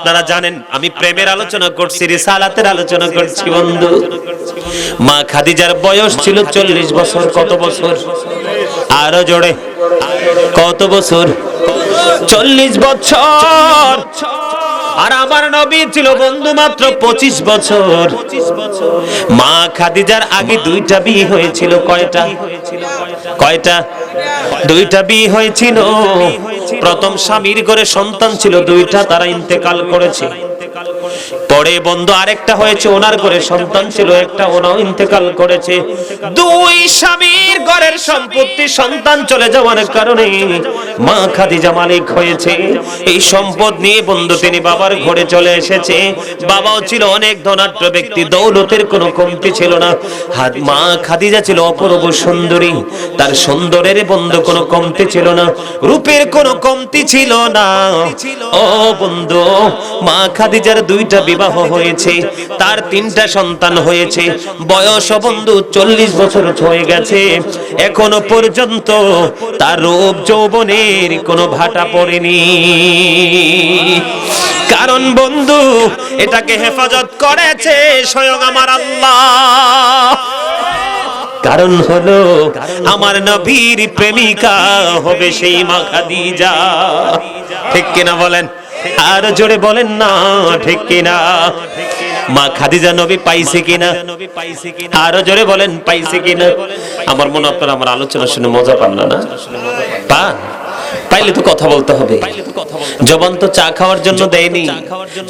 আপনারা জানেন আমি প্রেমের আলোচনা করছি, রিসালাতের আলোচনা করছি বন্ধু। মা খাদিজার বয়স ছিল 40 বছর। কত বছর? আরো জোরে, কত বছর? 40 বছর। আর আমার নবী ছিল বন্ধু মাত্র 25 বছর। মা খাদিজার আগে 2টা বিয়ে হয়েছিল। কয়টা? কয়টা? 2টা বিয়ে হয়েছিল। প্রথম স্বামীর ঘরে সন্তান ছিল 2টা, তারা ইন্তেকাল করেছে। পরে বন্ধু আরেকটা হয়েছে, ওনার ঘরে সন্তান ছিল একটা, ওনাও ইন্তেকাল করেছে। 2 স্বামীর ঘরের সম্পত্তি সন্তান চলে যাওয়ার কারণে মা খাদিজা মালিক হয়েছে। এই সম্পদ নিয়ে বন্ধু তিনি বাবার ঘরে চলে এসেছে। বাবাও ছিল অনেক ধনাঢ্য ব্যক্তি, দৌলতের কোনো কমতি ছিল না। মা খাদিজা ছিল অপূর্ব সুন্দরী, তার সুন্দরের বন্ধু কোনো কমতি ছিল না, রূপের কোনো কমতি ছিল না। ও বন্ধু, মা খাদিজার 2টা বিবাহ হয়েছে, তার 3টা সন্তান হয়েছে। বয়স বন্ধু 40 বছর হয়ে গেছে, এখনো পর্যন্ত তার রূপ যৌবনের কোনো ভাটা পড়েনি। কারণ বন্ধু এটাকে হেফাজত করেছে স্বয়ং আমার আল্লাহ। কারণ হলো আমার নবীর প্রেমিকা হবে সেই মা খাদিজা। ঠিক কিনা বলেন? আর জোরে বলেন না ঠিক কিনা? মা খাদিজা নবী পাইছে কিনা? আরো জোরে বলেন পাইছে কিনা? আমার মনে আপনারা আমার আলোচনা শুনে মজা পান না? পান? পাইলে তো কথা বলতে হবে। জবান তো চা খাওয়ার জন্য দেয়নি,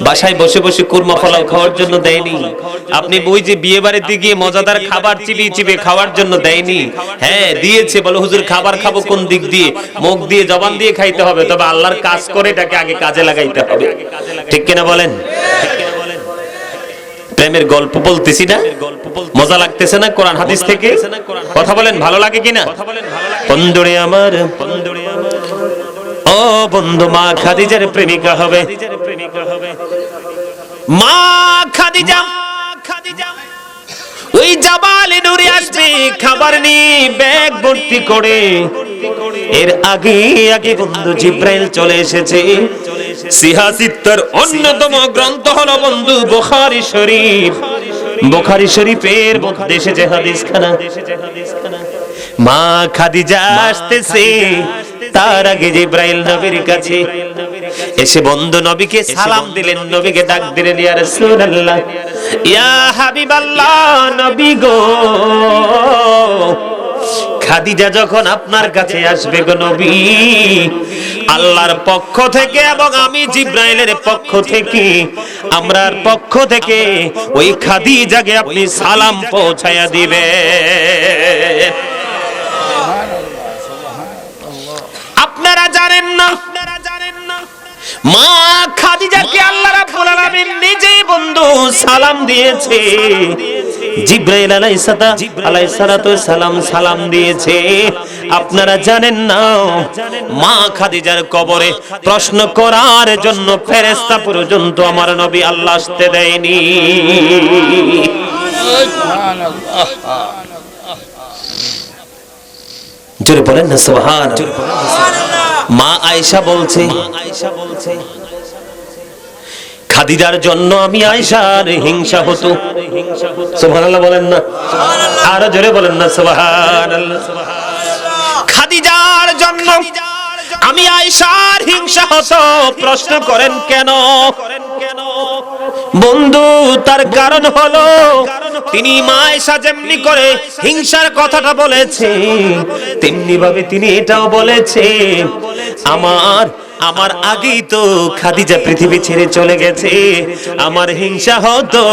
বাসায় বসে বসে কুরমা পোলাও খাওয়ার জন্য দেয়নি, আপনি ওই যে বিয়ে বাড়িতে গিয়ে মজাদার খাবার চিবিয়ে চিবিয়ে খাওয়ার জন্য দেয়নি। হ্যাঁ দিয়েছে, বলে হুজুর খাবার খাবো কোন দিক দিয়ে? মুখ দিয়ে, জবান দিয়ে খাইতে হবে, তবে আল্লাহর কাজ করে এটাকে আগে কাজে লাগাইতে হবে। ঠিক কিনা বলেন? প্রেমের গল্প বলতেছি না? মজা লাগতেছে না কোরআন হাদিস থেকে? কথা বলেন ভালো লাগে কিনা? বন্ধুরে আমার, ও বন্ধু, মা খাদিজার প্রেমিকা হবে। মা খাদিজা ওই জাবালে নূরে আসবে খাবার নিয়ে ব্যাগ ভর্তি করে। এর আগে আগে বন্ধু জিব্রাইল চলে এসেছে। সিহাসিত্তর অন্যতম গ্রন্থ হলো বন্ধু বুখারী শরীফ। বুখারী শরীফের মধ্যে এসেছে হাদিসখানা। মা খাদিজা আসতেছে, তার আগে জিব্রাইল নবীর কাছে এসে বন্ধু নবীকে সালাম দিলেন, নবীকে ডাক দিলেন, ইয়া রাসূলুল্লাহ, ইয়া হাবিবাল্লাহ, নবী গো, খাদিজা যখন আপনার কাছে আসবে গো নবী, আল্লাহর পক্ষ থেকে এবং আমি জিব্রাইলের পক্ষ থেকে, আমরার পক্ষ থেকে ওই খাদিজাকে আপনি সালাম পৌঁছায়া দিবেন। আপনারা জানেন না, মা খাদিজাকে আল্লাহ রাব্বুল আলামিন নিজেই বন্ধু সালাম দিয়েছে। জিব্রাইল আলাইহিস সালাম সালাম দিয়েছে। আপনারা জানেন না, মা খাদিজার কবরে প্রশ্ন করার জন্য ফেরেশতা পর্যন্ত আমার নবী আল্লাহ আসতে দেয়নি। সুবহানাল্লাহ, জোরে বলেন না সুবহানাল্লাহ। মা আয়েশা বলছে, খাদিজার জন্য আমি আয়েশার হিংসা হতো। সুবহানাল্লাহ বলেন না? আর জোরে বলেন না সুবহানাল্লাহ। খাদিজার জন্য আমি আয়েশার হিংসা হতো। প্রশ্ন করেন কেন বন্ধু? তার কারণ হলো তিনি মা আয়েশা যেমনি করে হিংসার কথাটা বলেছে, তেমনি ভাবে তিনি এটাও বলেছে, আমার আগেই তো খাদিজা পৃথিবী ছেড়ে চলে গেছে, আমার হিংসা হতো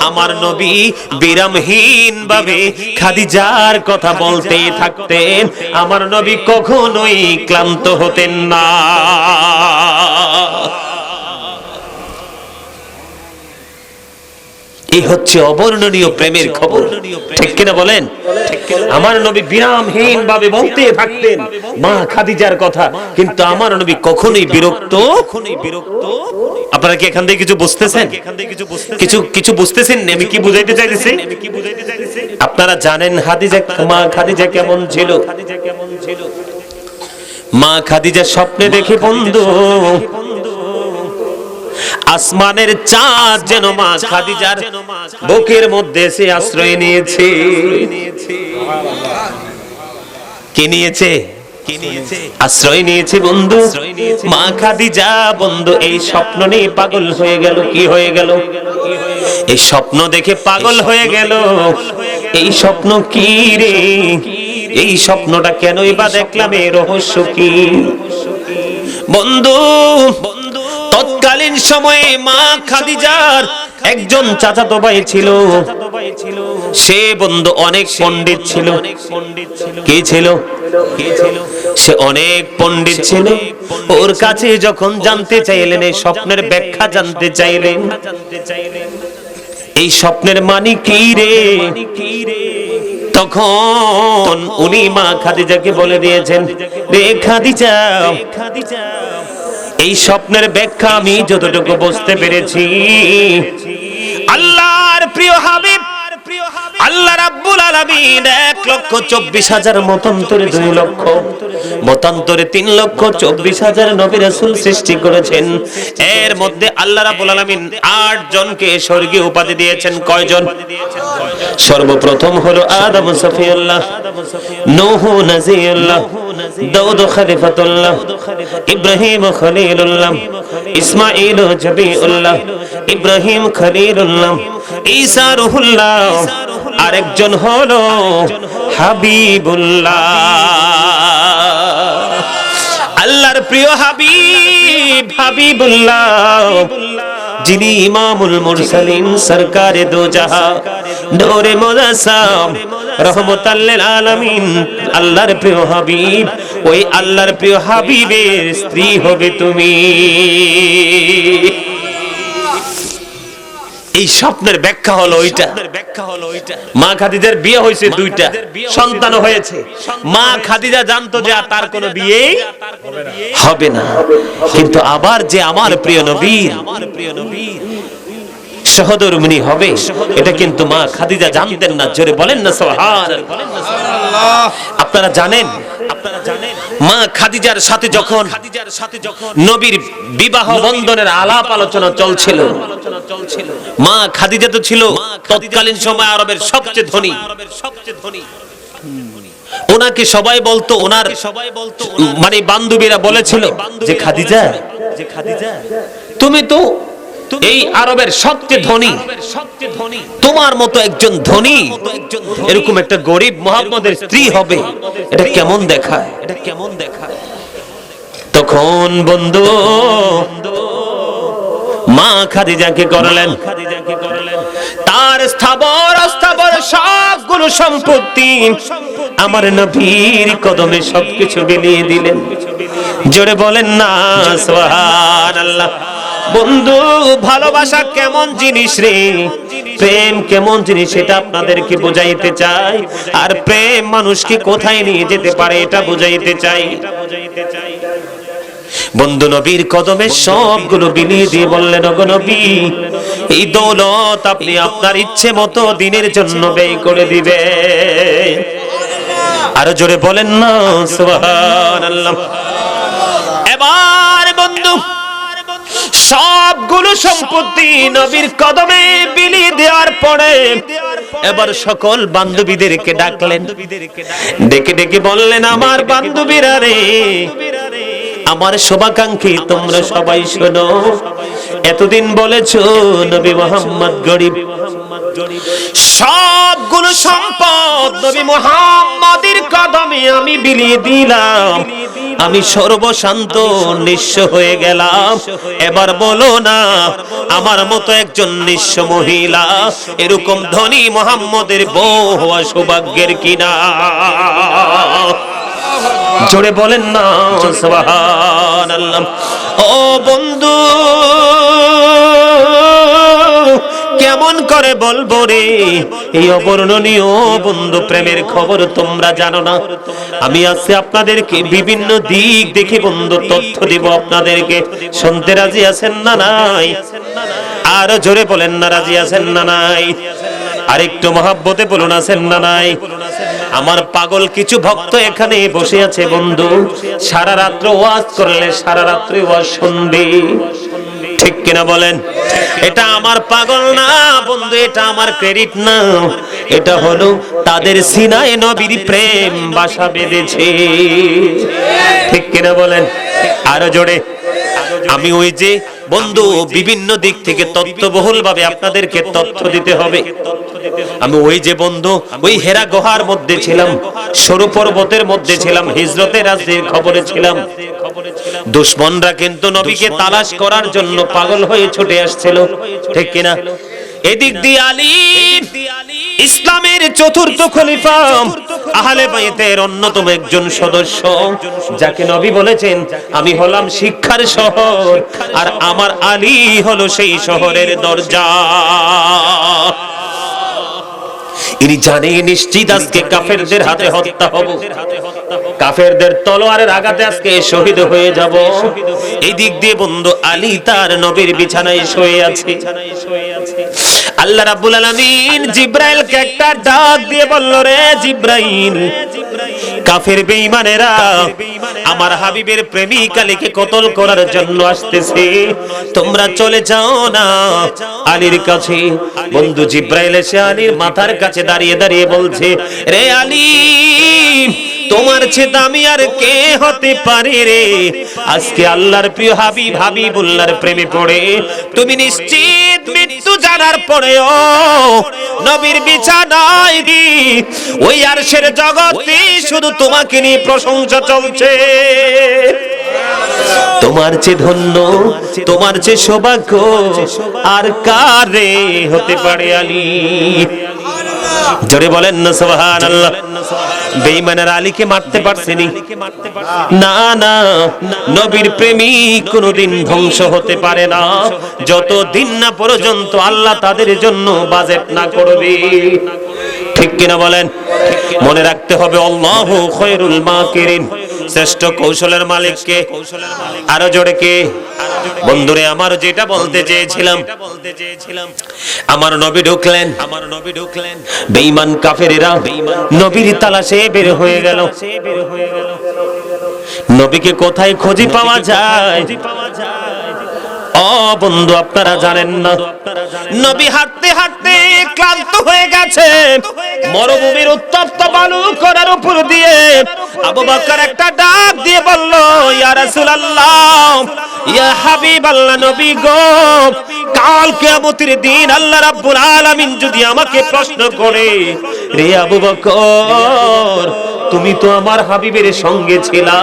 আমার নবী বিরামহীন ভাবে খাদিজার কথা বলতে থাকতেন, আমার নবী কখনোই ক্লান্ত হতেন না। এই হচ্ছে অবর্ণনীয় প্রেমের খবর। ঠিক কিনা বলেন? আমার নবী বিরামহীন ভাবে বলতে থাকতেন মা খাদিজার কথা, কিন্তু আমার নবী কখনোই বিরক্ত। আপনারা কি এখান থেকে কিছু বুঝতেছেন? কিছু বুঝতেছেন? আমি কি বুঝাইতে চাইতেছি? আপনারা জানেন মা খাদিজা কেমন ছিল? মা খাদিজা স্বপ্নে দেখে বন্ধু আসমানের চাঁদ যেন মা খাদিজার বুকের মধ্যে এসে আশ্রয় নিয়েছে। কি নিয়েছে? আশ্রয় নিয়েছে বন্ধু। মা খাদিজা বন্ধু এই স্বপ্ন নিয়ে পাগল হয়ে গেল। কি হয়ে গেল? এই স্বপ্ন দেখে পাগল হয়ে গেল। এই স্বপ্ন কি রে? এই স্বপ্নটা কেনই বা দেখলাম? এই রহস্য কি বন্ধু? তৎকালীন সময়ে মা খাদিজার একজন চাচাতো ভাই ছিল। সে বন্ধু অনেক পণ্ডিত ছিল। কে ছিল? সে অনেক পণ্ডিত ছিল। ওর কাছে যখন জানতে চাইলেন, এই স্বপ্নের ব্যাখ্যা জানতে চাইলেন, এই স্বপ্নের মানে কি রে, তখন উনি মা খাদিজাকে বলে দিয়েছেন, রে খাদিজা, এই স্বপ্নের ব্যাখ্যা আমি যতটুকু বুঝতে পেরেছি, আল্লাহর প্রিয় হাবিব আল্লাহ রাব্বুল আলামিন 1,24,000 মতান্তরে 2 লক্ষ মতান্তরে 3,24,000 নবী রাসূল সৃষ্টি করেছেন। এর মধ্যে আল্লাহ রাব্বুল আলামিন 8 জনকে স্বর্গীয় উপাধি দিয়েছেন। কয়জন? সর্বপ্রথম হলো আদম সফিউল্লাহ, নূহ নাজিউল্লাহ, দাউদ খলিফাতুল্লাহ, ইব্রাহিম খলিলুল্লাহ, ইসমাঈল জবিউল্লাহ, ইব্রাহিম খলিলুল্লাহ, ঈসা রুহুল্লাহ, আরেকজন হলো হাবিবুল্লাহ। আল্লাহর প্রিয় হাবিব হাবিবুল্লাহ, যিনি ইমামুল মুরসালিন, সরকারে দো জাহাঁ, নূরে মুজাসসাম, রহমাতাল লিল আলামিন, আল্লাহর প্রিয় হাবিব, ওই আল্লাহর প্রিয় হাবিবের স্ত্রী হবে তুমি। এই স্বপ্নের ব্যাখ্যা হলো ওইটা। মা খাদিজার বিয়ে হয়েছে, 2টা সন্তান হয়েছে। মা খাদিজা জানতো যে তার কোনো বিয়ে হবে না, কিন্তু আবার যে আমার প্রিয় নবীর সহধর্মিণী হবে, এটা কিন্তু মা খাদিজা জানতেন না। জোরে বলেন না সুবহানাল্লাহ। আপনারা জানেন মা খাদিজার সাথে যখন নবীর বিবাহ বন্ধনের আলাপ আলোচনা চলছিল, মা খাদিজা তো ছিল তৎকালীন সময় আরবের সবচেয়ে ধনী। ওনাকে সবাই বলতো, ওনার মানে বান্ধবীরা বলেছিল যে খাদিজা, তুমি তো এই আরবের সবচেয়ে ধনী, তোমার মতো একজন ধনী এরকম একটা গরিব মুহাম্মদের স্ত্রী হবে, এটা কেমন দেখায়? তখন বন্ধু মা খাদিজাকে করলেন তার স্থাবর অস্থাবর সবগুলো সম্পত্তি আমার নবীর কদমে সবকিছু বিলিয়ে দিলেন। জোরে বলেন না সুবহানাল্লাহ। বন্ধু, ভালোবাসা কেমন জিনিস রে, প্রেম কেমন জিনিস, এটা আপনাদেরকে বুঝাইতে চাই। আর প্রেম মানুষকে কোথায় নিয়ে যেতে পারে এটা বুঝাইতে চাই। বন্ধু নবীর কদমে সবগুলো বিলিয়ে দিয়ে বললেন, ওগো নবী, এই দৌলত আপনি আপনার ইচ্ছে মতো দিনের জন্য ব্যয় করে দিবেন। আরো জোরে বলেন না সুবহানাল্লাহ। এবার বন্ধু সবগুলো সম্পত্তি নবীর কদমে বিলিয়ে দেওয়ার পরে এবার সকল বান্ধবীদেরকে ডাকলেন, ডেকে ডেকে বললেন, আমার বান্ধবীরা রে, আমার শুভাকাঙ্ক্ষী তোমরা সবাই শোনো। এতদিন বলেছো নবী মুহাম্মদ গরিব, সবগুলো সম্পদ নবী মুহাম্মাদের কদমে আমি বিলিয়ে দিলাম, আমি সর্বশান্ত নিঃস্ব হয়ে গেলাম। এবার বলো না, আমার মতো একজন নিঃস্ব মহিলা এরকম ধনী মুহাম্মদের বউ হওয়া সৌভাগ্যের কিনা? জোরে বলেন না সুবহানাল্লাহ। ও বন্ধু, কেমন করে বলবো রে এই অবর্ণনীয় বন্ধু প্রেমের খবর তোমরা জানো না। আমি আজকে আপনাদেরকে বিভিন্ন দিক দেখে বন্ধু তথ্য দিব আপনাদেরকে। শুনতে রাজি আছেন না নাই? আর জোরে বলেন না রাজি আছেন না নাই? আরেকটু মহব্বতে বলুন আছেন না নাই? আমার পাগল কিছু ভক্ত এখানে বসে আছে বন্ধু, সারা রাত্র ওয়াজ করলে সারা রাত্রি ওয়াজ শুনবে, ঠিক কিনা বলেন? এটা আমার পাগল না বন্ধু, এটা আমার ক্রেডিট না, এটা হলো তাদের সিনায় নবীর প্রেম বাসা বেঁধেছে। ঠিক কিনা বলেন? আরো জোরে। আমি ওই যে বন্ধু বিভিন্ন দিক থেকে তথ্যবহুল ভাবে আপনাদেরকে তথ্য দিতে হবে। আমি ওই যে বন্ধু ওই হেরা গুহার মধ্যে ছিলাম, সরু পর্বতের মধ্যে ছিলাম, হিজরতের রাজের খবরে ছিলাম। দুশমনরা কিন্তু নবীকে তালাশ করার জন্য পাগল হয়ে ছুটে আসছিল। ঠিক কিনা? এদিক দিয়ে আলী ইসলামের চতুর্থ খলিফা, আহলে বাইতের অন্যতম একজন সদস্য, যাকে নবী বলেছেন আমি হলাম শিক্ষার শহর আর আমার আলী হলো সেই শহরের দরজা। ইনি জানে নিশ্চিত আজকে কাফেরদের হাতে হত্যা হব, কাফেরদের তলোয়ারের আঘাতে আজকে শহীদ হয়ে যাব। এই দিক দিয়ে বন্ধু আলী তার নবীর বিছানায় শুয়ে আছে। আল্লাহ রাব্বুল আলামিন জিব্রাইলকে একটা ডাক দিয়ে বলল, রে জিব্রাইল, কাফের বেঈমানেরা আমার হাবিবের প্রেমিক আলীকে কতল করার জন্য আসতেছে, তোমরা চলে যাও না আলীর কাছে। বন্ধু জিব্রাইল এসে আলীর মাথার কাছে দাঁড়িয়ে দাঁড়িয়ে বলছে, রে আলী, তোমার চেয়ে দামি আর কে হতে পারে রে? আজকে আল্লাহর প্রিয় হাবিব হাবিবুল্লাহর প্রেমে পড়ে তুমি নিশ্চিত মৃত্যু জানার পরেও নবীর বিছানায় ওই আরশের জগতে শুধু তোমাকে নিয়ে প্রশংসা চলছে। তোমার চেয়ে ধন্য, তোমার চেয়ে সৌভাগ্য আর কারে হতে পারে আলী? জোরে বলেন না সুবহানাল্লাহ। বেঈমানেরা আলীকে মারতে পারছেনি না, না, নবীর প্রেমিক কোনদিন ধ্বংস হতে পারে না যতদিন না পর্যন্ত আল্লাহ তাদের জন্য বাজেট না করবে। ঠিক কিনা বলেন? মনে রাখতে হবে আল্লাহু খায়রুল মাকিরিন, শ্রেষ্ঠ কৌশলের মালিক কে? আরো জোরে কে? বন্ধুরে আমার যেটা বলতে চেয়েছিলাম, আমার নবী ঢুকলেন, বেঈমান কাফেরেরা নবীর তালাশে বের হয়ে গেল। নবীকে কোথায় খুঁজে পাওয়া যায়? ও বন্ধু আপনারা জানেন না, নবী হাঁটতে হাঁটতে ক্লান্ত হয়ে গেছে, মরুভূমির উত্তপ্ত বালু করার উপর দিয়ে আবু বকর একটা ডাক দিয়ে বলল, ইয়া রাসূলুল্লাহ, ইয়া হাবিবাল্লাহ, নবী গো, কাল কিয়ামতের দিন আল্লাহ রাব্বুল আলামিন যদি আমাকে প্রশ্ন করে, রে আবু বকর, তুমি তো আমার হাবিবের সঙ্গে ছিলা,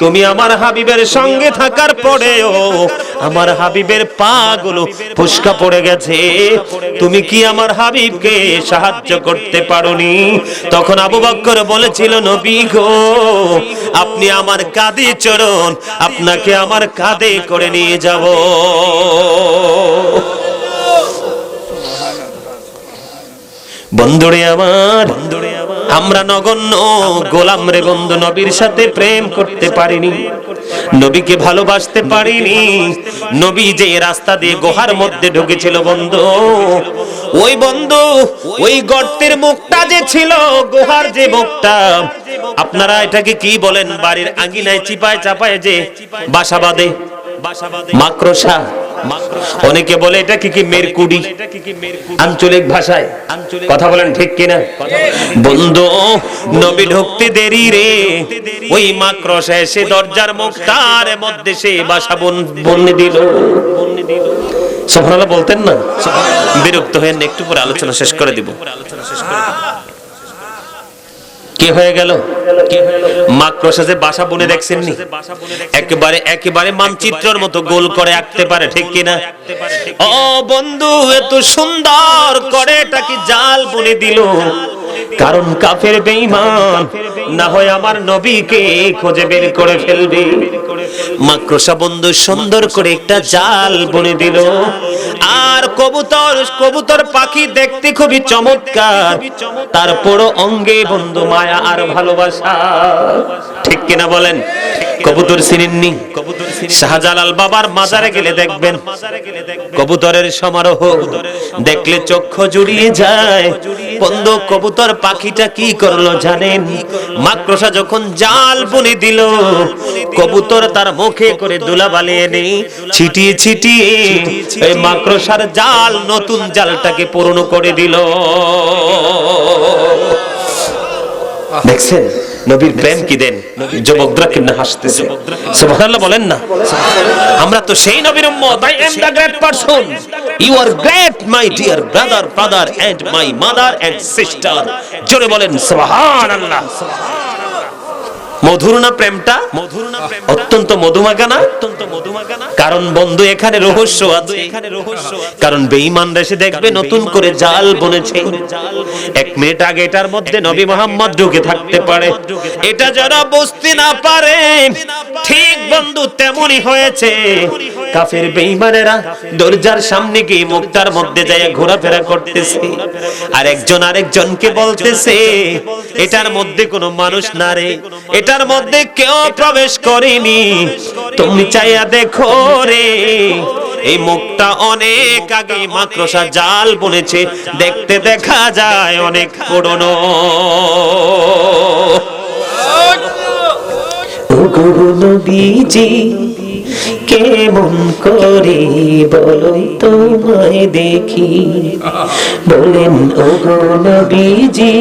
তুমি আমার হাবিবের সঙ্গে থাকার পরেও আমার হাবিবের পা গুলো ফসকা পড়ে গেছে, তুমি কি আমার হাবিবকে সাহায্য করতে পারোনি? তখন আবু বকর বলেছিল, নবী গো, আপনি আমার কাঁধে চড়ুন, আপনাকে আমার কাঁধে করে নিয়ে যাব। বন্ধুরে আমার, আমরা নগণ্য গোলাম রে বন্ধু, নবীর সাথে প্রেম করতে পারিনি, নবীকে ভালোবাসতে পারিনি। নবী যে রাস্তা দিয়ে গুহার মধ্যে ঢুকেছিল বন্ধু, ওই বন্ধু ওই গর্তের মুখটা যে ছিল, গুহার যে মুখটা, আপনারা এটাকে কি বলেন? বাড়ির আঙ্গিনায় চিপায় চাপায় যে বাসা বাঁধে, মাকড়সা, অনেকে বলে এটা কি মেরকুডি আঞ্চলিক ভাষায়, কথা বলেন ঠিক কিনা? বন্ধু নবী ঢুকতে দেরি রে, ওই মাকড়সা এসে দরজার মুখটার মধ্যে সে বাসা বন্যে দিল। সুবহানাল্লাহ বলতেন না? বিরক্ত হয়ে একটু পরে আলোচনা শেষ করে দিব। কি হয়ে গেল? মাকড়সা যে বাসা বুনে দেখছেন নি, একেবারে একেবারে মানচিত্রের মতো গোল করে আঁকতে পারে, ঠিক কিনা? ও বন্ধু, এত সুন্দর করে এটাকে জাল বুনে দিল, কারণ কাফের বেঈমান না হয় আমার নবীকে খুঁজে বের করে ফেলবে। মাকড়সা বন্ধু সুন্দর করে একটা জাল বুনে দিল। আর কবুতর পাখি দেখতে খুবই চমৎকার, তারপরও অঙ্গে বন্ধু মায়া আর ভালোবাসা, ঠিক কিনা বলেন? কবুতর চিনেননি? শাহজালাল বাবার মাজারে গেলে দেখবেন কবুতরের সমারোহ, দেখলে চক্ষু জুড়িয়ে যায়। বন্ধু, কবুতর পাখিটা কি করলো জানেন? মাকড়সা যখন জাল বুনে দিল, কবুতর তার মুখে করে ধুলাবালি এনে ছিটিয়ে ছিটিয়ে এই মাকড়সার জাল, নতুন জালটাকে পূর্ণ করে দিল। দেখছেন নবীর প্রেম কি দেন? যুবকরা কেমনে হাসতেছে, সুবহানাল্লাহ বলেন না। আমরা তো সেই নবীর উম্মত। I am the great person, you are great my dear brother and my mother and sister। জোরে বলেন সুবহানাল্লাহ। মধুর না প্রেমটা? অত্যন্ত মধুমাখা না? কারণ বন্ধু এখানে রহস্য আছে। কারণ বেঈমানরা এসে দেখবে নতুন করে জাল বুনেছে। 1 মিনিট আগে এটার মধ্যে নবী মুহাম্মদ ঢুকে থাকতে পারে, এটা যারা বুঝতে না পারে, ঠিক বন্ধু তেমনই হয়েছে। কাফের বেঈমানেরা দরজার সামনে গিয়ে মুক্তার মধ্যে যায় ঘোরাফেরা করতেছে, আর একজন আরেকজনকে বলতেছে এটার মধ্যে কোনো মানুষ না রে, এটার মধ্যে কেউ প্রবেশ করেনি, তুমি চাইয়া দেখো রে। এই মুখটা অনেক আগে মাকড়সা জাল বুনেছে, দেখতে দেখা যায় অনেক পুরনো। ওগো নবীজি কেমন করে বলো তোমায় দেখি, বলেন ওগো নবীজি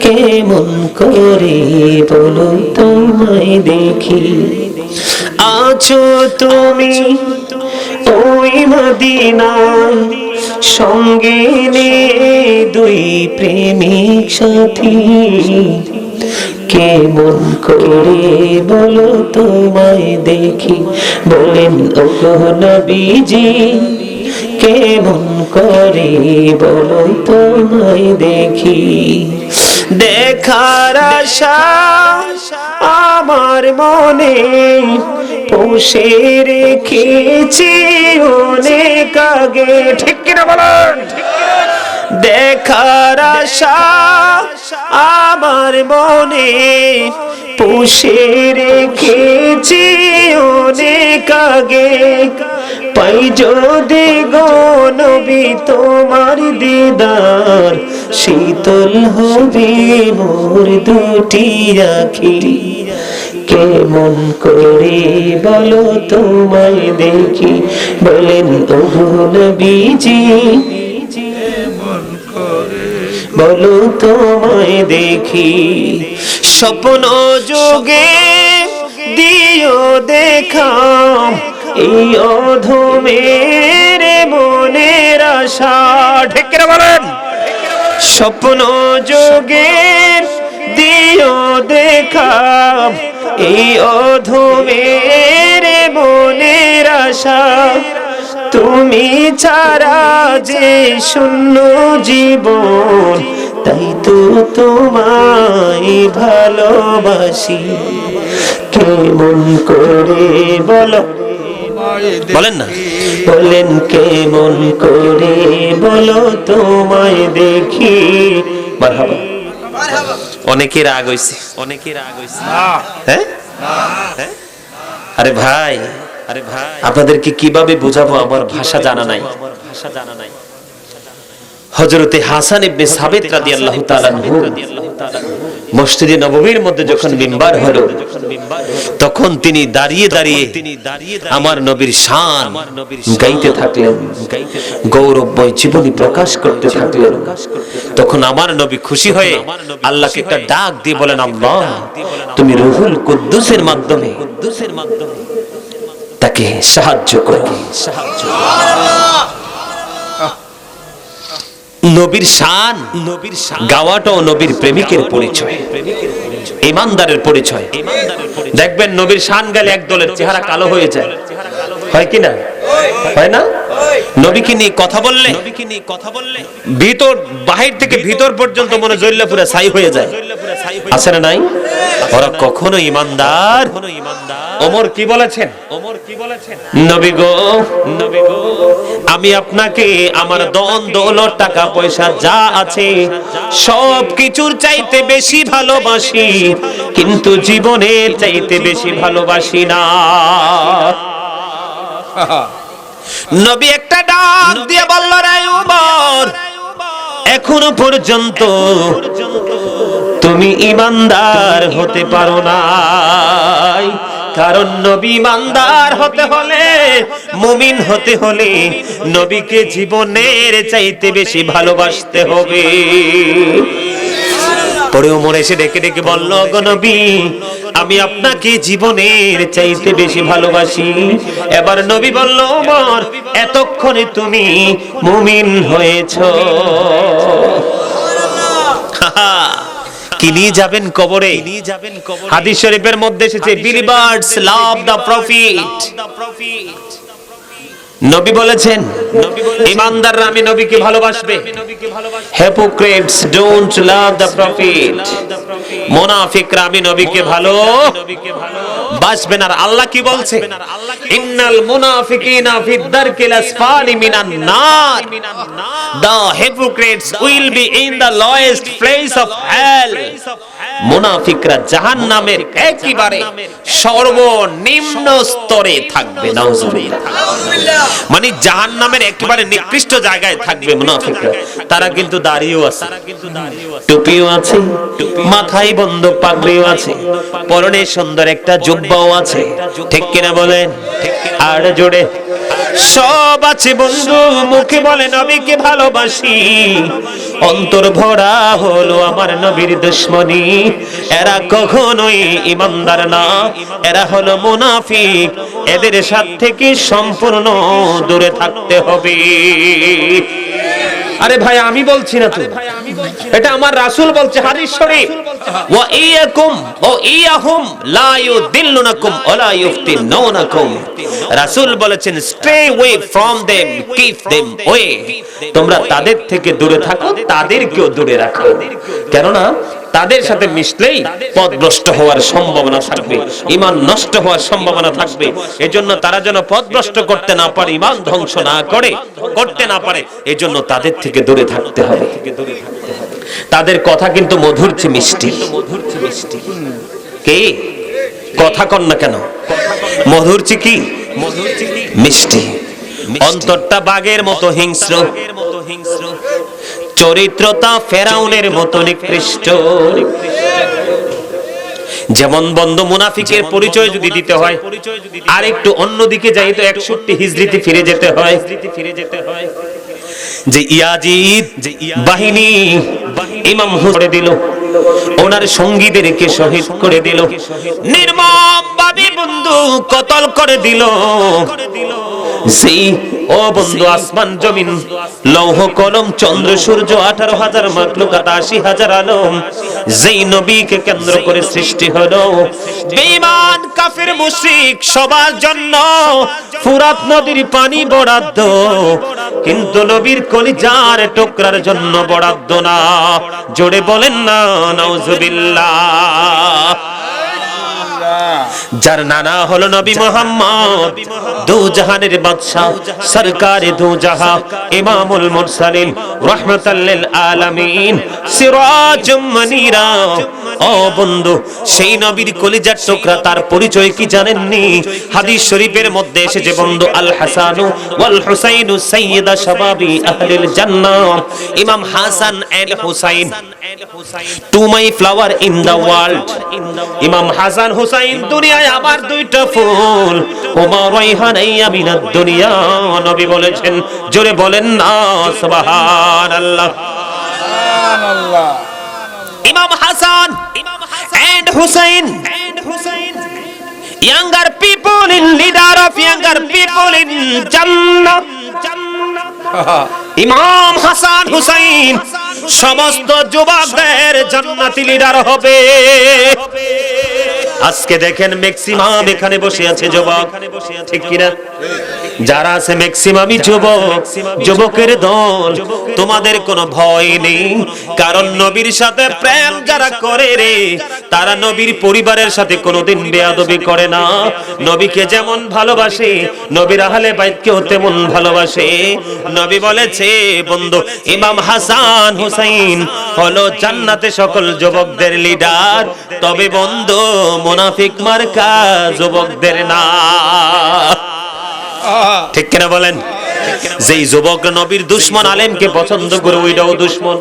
কেমন করে বলো তোমায় দেখি। আছো তুমি ওই মদিনায়, সঙ্গে নিয়ে 2 প্রেমিক সাথী, কেমন করে বলো তোমায় দেখি, বলেন ওগো নবীজি কেমন করে বলো তোমায় দেখি। দেখার আশা আমার মনে পুষে রেখেছি অনেক আগে, ঠিক কিনা বলেন? দেখার আশা আমার মনে পুষে রেখেছি অনেক আগে, পাই যদি গো নবী তোমার দিদার, শীতল হবে মোর 2টি আঁখি, কেমন করে বলো তোমায় দেখি, বলেন ওগো নবীজি বলো তোমায় দেখি। স্বপ্ন যোগে দিও দেখা এই অধমের মনের আশা, ঠিক করে বলেন। স্বপ্ন যোগে দিও দেখা এই অধমের মনের আশা, তুমি ছাড়া যে শূন্য জীবন, তাই তো তোমায় ভালোবাসি, কেমন করে বলো, বলেন না, বলেন কেমন করে বলো তোমায় দেখি। মারহাবা। অনেকে রাগ হইছে, অনেকে রাগ হইছে। হ্যাঁ, আরে ভাই, আপনাদেরকে কিভাবে বোঝাবো, আমার ভাষা জানা নাই। হযরতে হাসান ইবনে সাবিত রাদিয়াল্লাহু তাআলা আনহু মসজিদে নববীর মধ্যে যখন মিম্বার হলো, তখন তিনি দাঁড়িয়ে দাঁড়িয়ে আমার নবীর শান গাইতে থাকলেন, গৌরবময় জীবনী প্রকাশ করতে থাকলেন। তখন আমার নবী খুশি হয়ে আল্লাহকে একটা ডাক দিয়ে বলেন, আল্লাহ তুমি রূহুল কুদ্দুসের মাধ্যমে তাকে সাহায্য করো। নবীর শান গাওয়াটা ও নবীর প্রেমিকের পরিচয়, ইমানদারের পরিচয়। দেখবেন নবীর শান গালে একদলের চেহারা কালো হয়ে যায়, হয় কি না? হয় না? নবীকে নিয়ে কথা বললে ভিতর বাহির থেকে ভিতর পর্যন্ত মনে জ্বললে পুরো ছাই হয়ে যায়, আছে না নাই? ওরা কখনো ইমানদার। ওমর কি বলেছেন? নবী গো আমি আপনাকে আমার ধন দৌলত টাকা পয়সা যা আছে সব কিছুর চাইতে বেশি ভালোবাসি, কিন্তু জীবনের চাইতে বেশি ভালোবাসি না। নবী একটা ডাক দিয়ে বলল, রে উমর, এখনো পর্যন্ত তুমি ঈমানদার হতে পারো নাই। কারণ নবী ঈমানদার হতে হলে, মুমিন হতে হলে নবীকে জীবনের চাইতে বেশি ভালোবাসতে হবে। পরে ওমর এসে ডেকে ডেকে বলল, গো নবী, আমি আপনাকে জীবনের চাইতে বেশি ভালোবাসি। এবার নবী বলল, ওমর, এতক্ষণে তুমি মুমিন হয়েছো। কি নিয়ে যাবেন কবরে? হাদিস শরীফের মধ্যে এসেছে, বিলিভার্স লাভ দ্য প্রফিট। নবী বলেছেন, ঈমানদাররা আমি নবীকে ভালোবাসবে। Hypocrites don't love the profit. মুনাফিকরা আমি নবীকে ভালোবাসবে না। আল্লাহ কি বলছে? ইন্নাল মুনাফিকিনা ফিদ দারকিল আসফালি মিনান নার, the hypocrites will be in the lowest place of hell। মুনাফিকরা জাহান্নামের একেবারে সর্বনিম্ন স্তরে থাকবে। নাউজুবিল্লাহ। মানে জাহান্নামের একেবারে নিকৃষ্ট জায়গায় থাকবে মুনাফিকরা। তারা কিন্তু দাড়িও আছে, টুপিও আছে, মাথায় বন্ধ পাগড়িও আছে, পরনে সুন্দর একটা জুব্বাও আছে। ঠিক কিনা বলেন? আর জোরে সব আছে বন্ধু, মুখে বলে নবীকে ভালোবাসি, অন্তর ভরা হলো আমার নবীর দুশমনি। এরা কখনোই ঈমানদার না, এরা হলো মুনাফিক। এদের সাথে থেকে সম্পূর্ণ দূরে থাকতে হবে। আরে ভাই আমি বলছি না তো, এটা আমার রাসূল বলছে, হাদিস শরীফ। ওয়া ইয়াকুম ওয়া ইয়াহুম লা ইউদিল্লুনাকুম ওয়া লা ইফতিনুনাকুম। রাসূল বলেছেন, stay way from them, keep them way. তোমরা তাদের থেকে দূরে থাকো, তাদেরকেও দূরে রাখো। কেননা তাদের সাথে মিশলেই পথভ্রষ্ট হওয়ার সম্ভাবনা থাকবে, ঈমান নষ্ট হওয়ার সম্ভাবনা থাকবে। এজন্য তারা যেন পথভ্রষ্ট করতে না পারে, ঈমান ধ্বংস না করতে না পারে, এজন্য তাদের থেকে দূরে থাকতে হবে। তাদের কথা কিন্তু মধুর চেয়ে মিষ্টি। কে কথা কন না কেন? মধুর চেয়ে কি মিষ্টি। অন্তরটা বাঘের মতো হিংস্র, চরিত্রটা ফেরাউনের মতো নিকৃষ্ট। যেমন বন্ধ মুনাফিকের পরিচয় যদি দিতে হয়, আর একটু অন্যদিকে যাই তো 61 হিজরিতে ফিরে যেতে হয়। যে ইয়াজিদ বাহিনী ইমাম হুসাইন দিল, ওনার সঙ্গীদেরকে শহীদ করে দিল, নির্মমভাবে বন্ধু কতল করে দিল। সেই ও বন্ধু, আসমান জমিন লৌহ কলম চন্দ্র সূর্য 18,000 মাখলুকাত 80,000 আলম যেই নবীকে কেন্দ্র করে সৃষ্টি হলো, বেঈমান কাফের মুশরিক সবার জন্য ফুরাত নদীর পানি বরাদ্দ, কিন্তু নবীর কলিজার টুকরার জন্য বরাদ্দ না। জোরে বলেন না নাউজুবিল্লাহ। যার নানা হলো নবী মুহাম্মদ, দু জাহানের বাদশা, সরকারে দু জাহা, ইমামুল মুরসালিন, রাহমাতাল লিল আলামিন, সিরাজুম মুনীরা। ও বন্ধু, সেই নবীর কলিজার টুকরা, তার পরিচয় কি জানেননি? হাদিস শরীফের মধ্যে এসেছে বন্ধু, আল হাসানু ওয়াল হুসাইনু সাইয়্যিদা শাবাবি আহলিল জান্নাহ। Imam Hasan and Husain, to my flower in the world. Imam Hasan Hussain দুনিয়ায় আমার দুইটা ফুল, ওমা রাইহানাইয়া মিনাদ দুনিয়া। নবী বলেছেন, জোরে বলেন না সুবহানাল্লাহ। সুবহানাল্লাহ। ইমাম Hasan and Hussein, younger people in leader of younger people in Jannah. ইমাম হাসান হুসাইন সমস্ত যুবকদের জান্নাতি লিডার হবে। আজকে দেখেন ম্যাক্সিমাম এখানে বসে আছে যুবক, ঠিক কিনা? যারা আছে ম্যাক্সিমামই যুবক, যুবকের দল। তোমাদের কোনো ভয় নেই, কারণ নবীর সাথে প্রেম যারা করে রে, তারা নবীর পরিবারের সাথে কোনোদিন বেয়াদবি করে না। নবীকে যেমন ভালোবাসে, নবীর আহলে বাইতকেও তেমন ভালোবাসে। নবী বলেছে বন্ধু, ইমাম হাসান হুসাইন হলো জান্নাতে সকল যুবকদের লিডার, তবে বন্ধু মুনাফিক মার্কা যুবকদের না। ঠিক কিনা বলেন? যেই যুবক নবীর দুশমন আলেমকে পছন্দ করে ওইটাও দুশমন।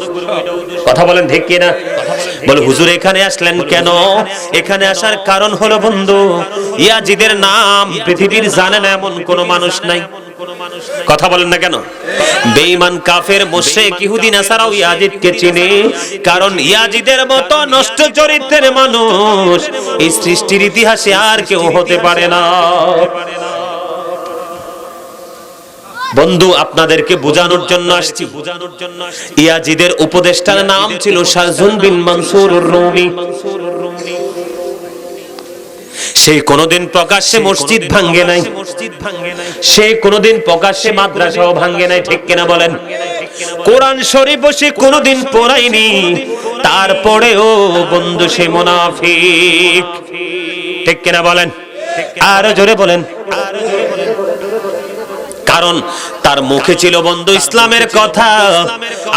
কথা বলেন ঠিক কিনা? বলে হুজুর এখানে আসলেন কেন? এখানে আসার কারণ হলো বন্ধু, ইয়াজিদের নাম পৃথিবীর জানে না এমন কোন মানুষ নাই। কথা বলেন না কেন? বেঈমান কাফের মুশরিক ইহুদি নাসারাও ইয়াজিদকে চিনে, কারণ ইয়াজিদের মতো নষ্ট চরিত্রের মানুষ এই সৃষ্টির ইতিহাসে আর কেউ হতে পারে না। বন্ধু আপনাদেরকে বোঝানোর জন্য আসছি, ইয়াজিদের উপদেষ্টার নাম ছিল শাহজুন বিন মানসুর রুমি। সে কোনোদিন প্রকাশ্যে মসজিদ ভাঙ্গে নাই, সে কোনোদিন প্রকাশ্যে মাদ্রাসাও ভাঙ্গে নাই, ঠিক কিনা বলেন? কোরআন শরীফ সে কোনোদিন পড়ায়নি, তারপরেও বন্ধু সে মুনাফিক, ঠিক কিনা বলেন? আরো জোরে বলেন। কারণ তার মুখে ছিল বন্ধু ইসলামের কথা,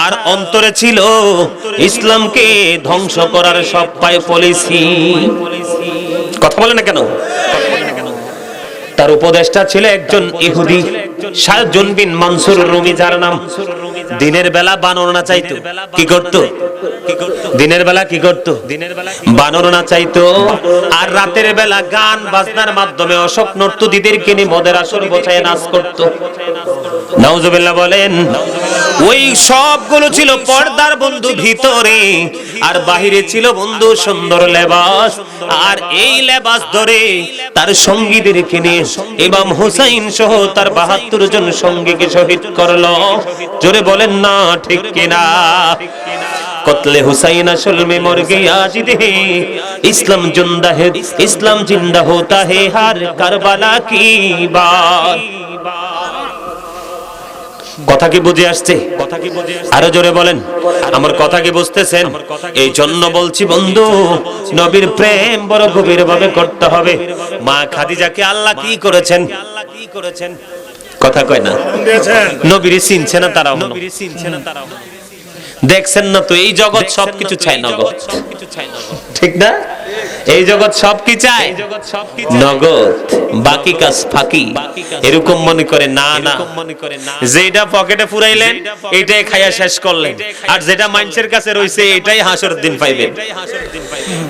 আর অন্তরে ছিল ইসলামকে ধ্বংস করার সব পায় পলিসি। কথা বলে না কেন? তার উপদেষ্টা ছিল একজন ইহুদি, শাহজুন বিন মানসুর রুমি, যার নাম। দিনের বেলা বানরনা চাইতো, কি করত? দিনের বেলা কি করত? বানরনা চাইতো, আর রাতের বেলা গান বাজনার মাধ্যমে অশোক নর্তকীদেরকে নিয়ে মদের আসর বসায় নাচ করত। নাউজুবিল্লাহ বলেন। ওই সবগুলো ছিল পর্দার বন্ধু ভিতরে, আর বাহিরে ছিল বন্ধু সুন্দর লেবাস। আর এই লেবাস ধরে তার সঙ্গীদেরকে নিয়ে ইমাম হুসাইন সহ তার ৭২ জন সঙ্গীকে শহীদ করলো। জোরে বলেন না ঠিক কিনা? কতলে হুসাইন আসল মে মর গয়া জিদে, ইসলাম জিন্দা হে, ইসলাম জিন্দা হোতা হে হর কারবালা কি বাত। কথা কি বুঝে আসছে? আরো জোরে বলেন। আমার কথা কি বুঝতেছেন? এই জন্য বলছি বন্ধু, নবীর প্রেম বড় গভীর ভাবে করতে হবে। মা খাদিজাকে আল্লাহ কি করেছেন? কথা কয় না? নবীর চিনছে না তারাও, দেখছেন না তো? এই জগৎ সবকিছু চায় নগদ, ঠিক না? এই জগৎ সব কি চায়? নগদ, বাকি কাজ ফাঁকি। এরকম মনে করে না, না, যেটা পকেটে ফুরাইলেন এটাই খাইয়া শেষ করলেন, আর যেটা মানুষের কাছে রইছে এটাই হাসর দিন পাইবেন।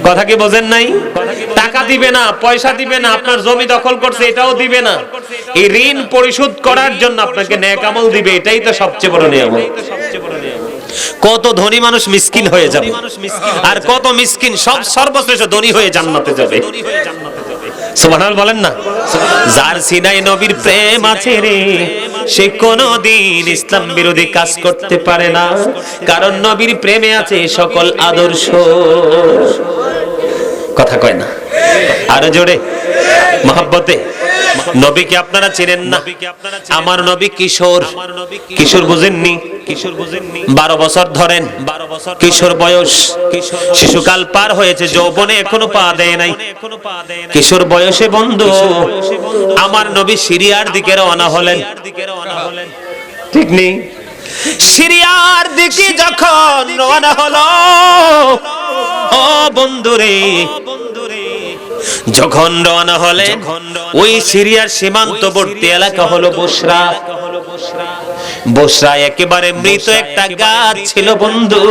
কথা কি বোঝেন নাই? টাকা দিবে না, পয়সা দিবে না, আপনার জমি দখল করছে এটাও দিবে না, এই ঋণ পরিশোধ করার জন্য আপনাকে নেক আমল দিবে, এটাই তো সবচেয়ে বড় নিয়ামত। কত ধনী মানুষ মিসকিন হয়ে যাবে, আর কত মিসকিন সর্বশ্রেষ্ঠ ধনী হয়ে জান্নাতে যাবে। সুবহানাল্লাহ বলেন না? যার সিনায় নবীর প্রেম আছে রে, সে কোনদিন ইসলাম বিরোধী কাজ করতে পারে না, কারণ নবীর প্রেমে আছে সকল আদর্শ। কথা কয় না? আরো জোরে মহব্বতে। নবীকে আপনারা চেনেন না? আমার নবী কিশোর, কিশোর বুঝেননি? 12 বছর ধরেন, কিশোর বয়স, শিশুকাল পার হয়েছে, যৌবনে এখনো পা দেয় নাই। কিশোর বয়সে বন্ধু আমার নবী সিরিয়ার দিকে রওনা হলেন, ঠিক নেই? সিরিয়ার দিকে যখন রওনা হলো, ও বন্ধুরে, যখন রওনা হলেন, ওই সিরিয়ার সীমান্তবর্তী এলাকা হলো বসরা। বসরা একেবারে মৃত একটা গাছ ছিল বন্ধু।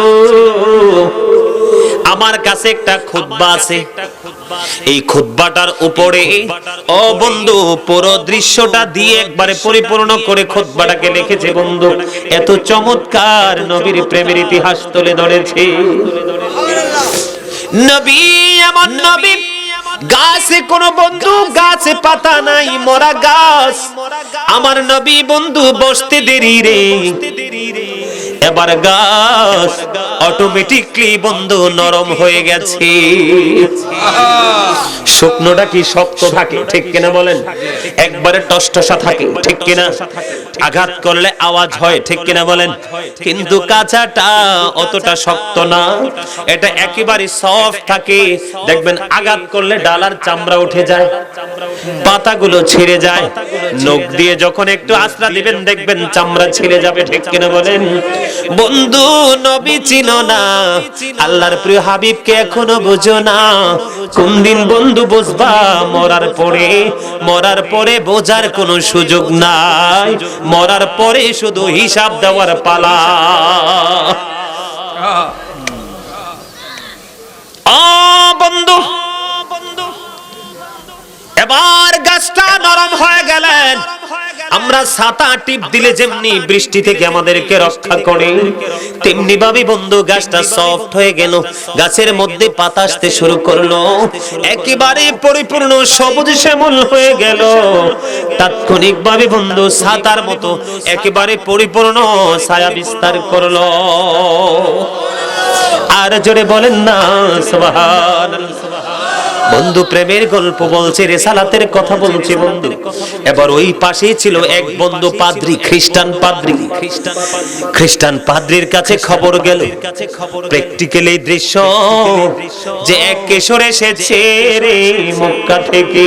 আমার কাছে একটা খুতবা আছে, এই খুতবাটার উপরে ও বন্ধু পুরো দৃশ্যটা দিয়ে একবারে পরিপূর্ণ করে খুতবাটাকে লিখেছে বন্ধু। এত চমৎকার নবীর প্রেমের ইতিহাস তুলে ধরেছে। নবী এমন নবী, গাছে কোন বন্ধু গাছে পাতা নাই, মরা গাছ। আমার নবী বন্ধু বসতে দেরি রে, এবার গাছ অটোমেটিকলি বন্ধু নরম হয়ে গেছে। শুকনোটা কি শক্ত থাকে, ঠিক কিনা বলেন? একবারে টসটসা থাকে, ঠিক কিনা? আঘাত করলে আওয়াজ হয়, ঠিক কিনা বলেন? কিন্তু কাঁচাটা অতটা শক্ত না, এটা একেবারে সফট থাকে। দেখবেন আঘাত করলে ডালার চামড়া উঠে যায়, পাতাগুলো ছিঁড়ে যায়। নখ দিয়ে যখন একটু আশ্রা দিবেন দেখবেন চামড়া ছিঁড়ে যাবে, ঠিক কিনা বলেন? বন্ধু নবী চিনো না, আল্লাহর প্রিয় হাবিবকে এখনো বুঝো না। কোন দিন বন্ধু বুঝবা? মরার পরে। মরার পরে বোঝার কোনো সুযোগ নাই, মরার পরে শুধু হিসাব দেওয়ার পালা। বন্ধু এবার গাছটা নরম হয়ে গেলেন। আমরা ছাতা টিপ দিলে যেমনি বৃষ্টি থেকে আমাদেরকে রক্ষা করে, তেমনি ভাবে বন্ধু গাছটা সফট হয়ে গেল। গাছের মধ্যে পাতা আসতে শুরু করলো, একেবারে পরিপূর্ণ সবুজ শ্যামল হয়ে গেল। তাৎক্ষণিক ভাবে বন্ধু ছাতার মতো একেবারে পরিপূর্ণ ছায়া বিস্তার করলো। আর জোরে বলেন না সুবহানাল্লাহ। বন্ধু প্রেমের গল্প বলছে, রেসালাতের কথা বলছে বন্ধু। এবার ওই পাশেই ছিল এক বন্ধু পাদ্রী, খ্রিস্টান পাদ্রীর কাছে খবর গেল। প্র্যাকটিক্যালি দৃশ্য যে এক কিশোর এসেছে রে মক্কা থেকে।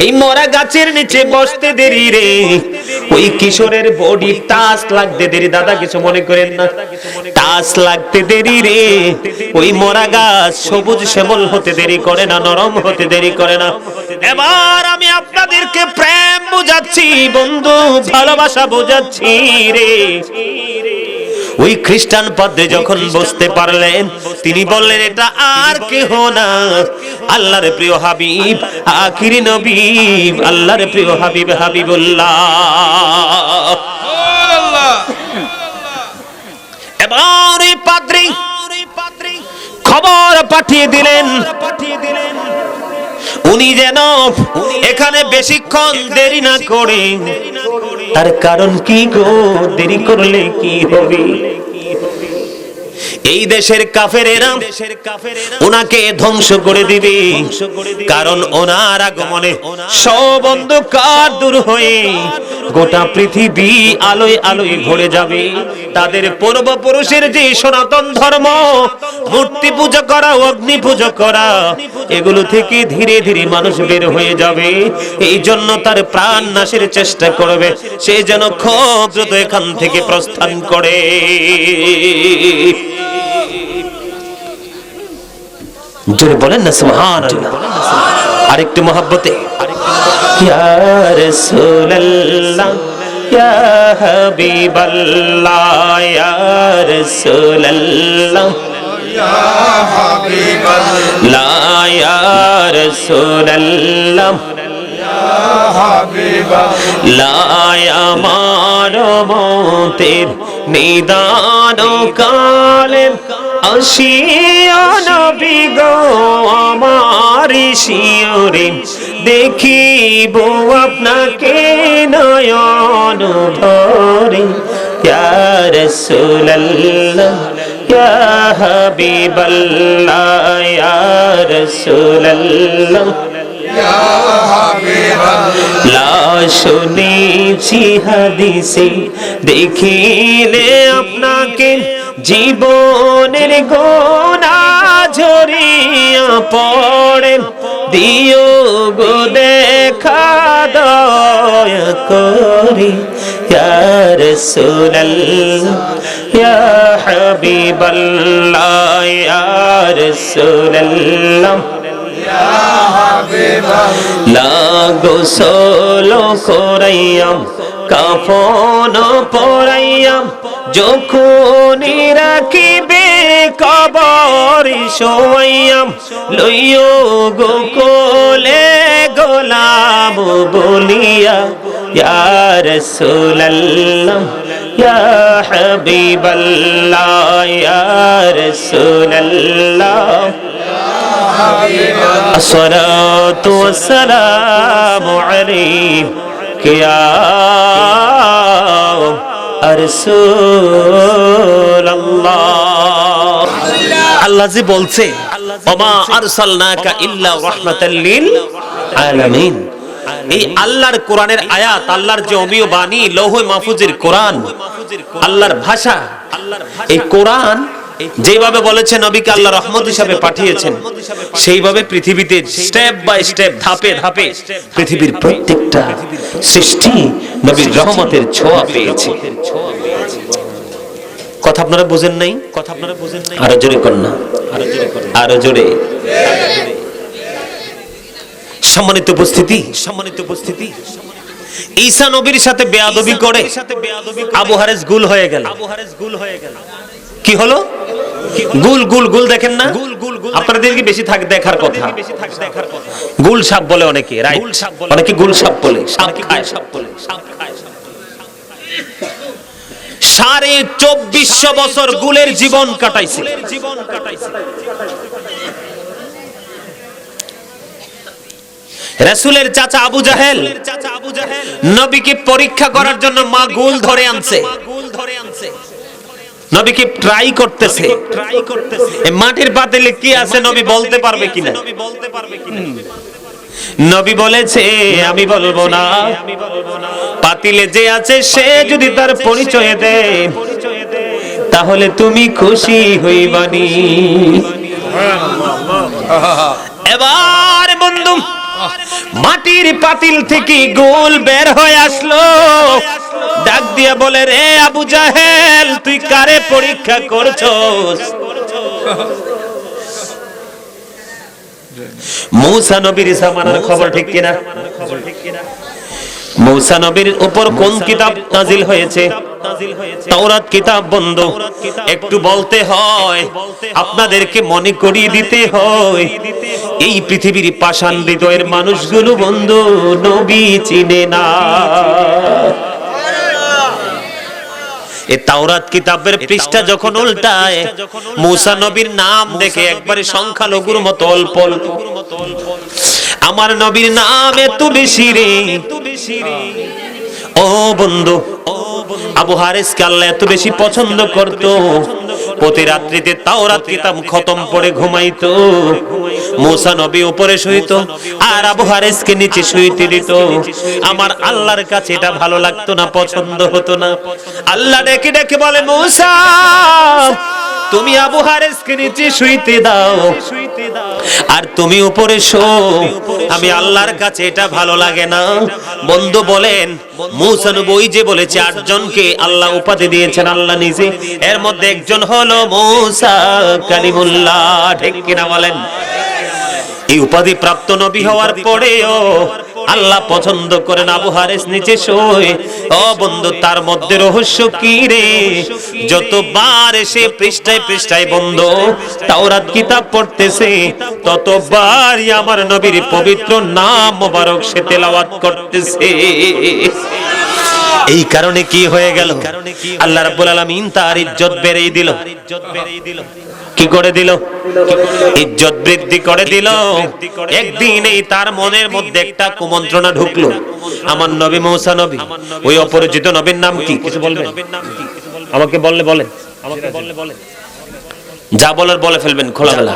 এই মরা গাছের নিচে বসতে দেরি রে, ওই কিশোরের বডি টাচ লাগতে দেরি। দাদা কিছু মনে করেন না, টাচ লাগতে দেরি রে। ওই মরা গাছ সবুজ শ্যামল হতে দেরি করে না, নরম হতে দেরি করে না। এবার আমি আপনাদেরকে প্রেম বোঝাচ্ছি বন্ধু, ভালোবাসা বোঝাচ্ছি রে। ওই খ্রিস্টান পাদ্রী যখন বুঝতে পারলেন, তিনি বললেন এটা আর কেহ না, আল্লাহর প্রিয় হাবিব, আখিরি নবী, আল্লাহর প্রিয় হাবিব, হাবিবুল্লাহ। এবার এই পাদ্রী খবর পাঠিয়ে দিলেন উনি যেন এখানে বেশিক্ষণ দেরি না করে। তার কারণ কি গো, দেরি করলে কি হবে? এই দেশের কাফেরেরা ওনাকে ধ্বংস করে দিবে, কারণ ওনার আগমনে সব অন্ধকার দূর হয়ে গোটা পৃথিবী আলোয় আলোয় ভরে যাবে। তাদের পূর্বপুরুষের যে সনাতন ধর্ম, মূর্তি পূজা করা, অগ্নি পূজা করা, এগুলো থেকে ধীরে ধীরে মানুষ বের হয়ে যাবে। এই জন্য তার প্রাণ নাশের চেষ্টা করবে, সে যেন খুব দ্রুত এখান থেকে প্রস্থান করে। জোরে বলেন না সুবহানাল্লাহ। আরেকটু মহব্বতে, ইয়া রাসূলুল্লাহ, ইয়া হাবিবাল্লাহ, ইয়া রাসূলুল্লাহ, ইয়া হাবিবাল্লাহ, ইয়া রাসূলুল্লাহ, ইয়া হাবিবাল্লাহ। আমার মতের নিদান কালে আসিয়া নবী গো আমার শিয়রে, দেখিব আপনাকে নয়ন ভরে। ইয়া রাসূলুল্লাহ, ইয়া হাবিবাল্লাহ, ইয়া রাসূলুল্লাহ, ইয়া হাবিবাল্লাহ। শুনেছি হাদিসে, দেখিলে আপনাকে জীবনের গোনা ঝরিয়া পড়ে। দিও গো দেখা দয়া করে। ইয়া রাসূলুল্লাহ, ইয়া হাবিবাল্লাহ, ইয়া রাসূলুল্লাহ, ইয়া হাবিবাল্লাহ। গোসল করাইয়াম, কাফন পরাইয়াম, যখন রাখিবে কবরে শোয়াইয়াম, লইও গো কোলে গোলাম বলিয়া। ইয়া রাসূলুল্লাহ, ইয়া হাবিবাল্লাহ, ইয়া রাসূলুল্লাহ, আসসালাতু ওয়াসসালামু আলাইকা ইয়া রাসূলুল্লাহ। আল্লাহ যে বলছে ওমা আরসালনাকা ইল্লা রাহমাতাল লিল আলামিন, এই আল্লাহর কোরআনের আয়াত, আল্লাহর যে অমীয় বাণী, লৌহে মাহফুজের কোরআন, আল্লাহর ভাষা, এই কোরআন যেভাবে বলেছে নবীকে আল্লাহ রহমত হিসাবে পাঠিয়েছেন, সেইভাবে পৃথিবীতে স্টেপ বাই স্টেপ, ধাপে ধাপে পৃথিবীর প্রত্যেকটা সৃষ্টি নবীর রহমতের ছোঁয়া পেয়েছে। কথা আপনারা বুঝেন নাই? কথা আপনারা বুঝেন নাই? আরো জোরে করুন না, আরো জোরে। সম্মানিত উপস্থিতি, সম্মানিত উপস্থিতি, ঈসা নবীর সাথে বেয়াদবি করে আবু হারেস গুল হয়ে গেল। কি হলো? গুল গুল গুল দেখেন না? আপনাদের কি বেশি দেখার কথা? গুল সাপ বলে অনেকে, রাইট? অনেকে গুল সাপ বলে, সাপ খায়, সাপ বলে, সাপ খায়। 2450 বছর গুলের জীবন কাটাইছে। রাসূলের চাচা আবু জাহেল নবীকে পরীক্ষা করার জন্য মা গুল ধরে আনছে, নবীকে ট্রাই করতেছে। মাটির পাতিলে কি আছে নবী বলতে পারবে কিনা? নবী বলেছে আমি বলবো না, পাতিলে যে আছে সে যদি তার পরিচয় দেয় তাহলে তুমি খুশি হইবানি। এবার বন্ধু মাটির পাতিল থেকে গোল বের হয়ে আসলো, ডাক দিয়া বলে রে আবু জাহেল, তুই কারে পরীক্ষা করছস? মূসা নবীর জামানার খবর, ঠিক কিনা? মূসা নবীর উপর কোন কিতাব নাজিল হয়েছে? তাওরাত কিতাব। বন্ধু একটু বলতে হয়, আপনাদেরকে মনে করিয়ে দিতে হয়, এই পৃথিবীর পাষাণ হৃদয়ের মানুষগুলো বন্ধু নবী চিনে না। এই তাওরাত কিতাবের পৃষ্ঠা যখন উল্টায়, মূসা নবীর নাম দেখে একবারে সংখ্যালঘুর মতো অল্প অল্প, আমার নবীর নাম এত বেশি রে। ও বন্ধু, আবু হারেসকে আল্লাহ এত বেশি পছন্দ করত, প্রতি রাত্রিতে তাওরাত কিতাব খতম পড়ে ঘুমাইতো। মূসা নবী উপরে শুইতো আর আবু হারেসকে নিচে শুইতে দিত। আমার আল্লাহর কাছে এটা ভালো লাগতো না, পছন্দ হতো না। আল্লাহ ডেকে ডেকে বলে মূসা, তুমি আবু হারেসকে নিচে শুইতে দাও আর তুমি উপরে শো, আমি আল্লাহর কাছে এটা ভালো লাগে না। বন্ধু বলেন মূসা নবী ওই যে বলেছে 8 জনকে আল্লাহ উপাধি দিয়েছেন আল্লাহ নিজে, এর মধ্যে একজন হলো মূসা কালিমুল্লাহ, ঠিক কিনা বলেন? এই উপাধি প্রাপ্ত নবী হওয়ার পরেও আল্লাহ পছন্দ করেন আবু হারেস নিচে শোয়। ও বন্ধু, তার মধ্যে রহস্য কি রে? যতবার এসে পৃষ্ঠায় পৃষ্ঠায় বন্ধু তাওরাত কিতাব পড়তেছে, ততবারই আমার নবীর পবিত্র নাম মোবারক সে তেলাওয়াত করতেছে। এই কারণে কি হয়ে গেল? আল্লাহ রাব্বুল আলামিন তার ইজ্জত বেড়েই দিল। কি করে দিল? ইজ্জত বৃদ্ধি করে দিল। একদিনেই তার মনের মধ্যে একটা কুমন্ত্রণা ঢুকলো। আমার নবী মূসা নবী, ওই অপরিচিত নবীর নাম কি? কিছু বলবেন? আমাকে বললে বলেন, আমাকে বললে বলেন, যা বলার বলে ফেলবেন খোলামেলা।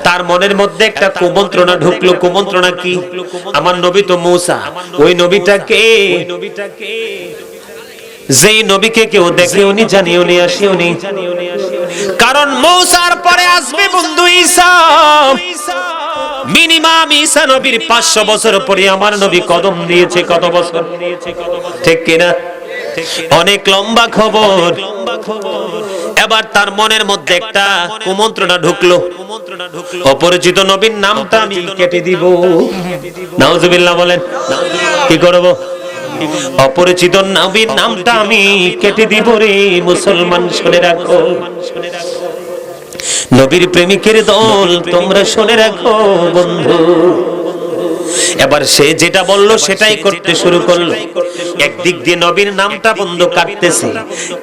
তার মনের মধ্যে একটা কুমন্ত্রণা ঢুকলো। কুমন্ত্রণা কি? আমার নবী তো মূসা, ওই নবীটাকে, যেই নবীকে কেউ দেখেও নি, জানিও নি, আসিও নি। কারণ মূসার পরে আসবে বন্ধু ঈসা। মিনিমাম ঈসা নবীর 500 বছর পরে আমার নবী কদম দিয়েছে। কত বছর? ঠিক কিনা? অনেক লম্বা খবর। এবার তার মনের মধ্যে একটা কুমন্ত্রণা ঢুকলো, অপরিচিত নবীর নামটা আমি কেটে দিব। নাউজুবিল্লাহ বলেন। কি করব? অপরিচিত নবীর নামটা আমি কেটে দিব রে। মুসলমান শুনে রাখো, নবীর প্রেমিকের দল তোমরা শুনে রাখো বন্ধু। এবার সে যেটা বলল সেটাই করতে শুরু করলো। একদিক দিয়ে নবীর নামটা বন্ধ কাটতেছে,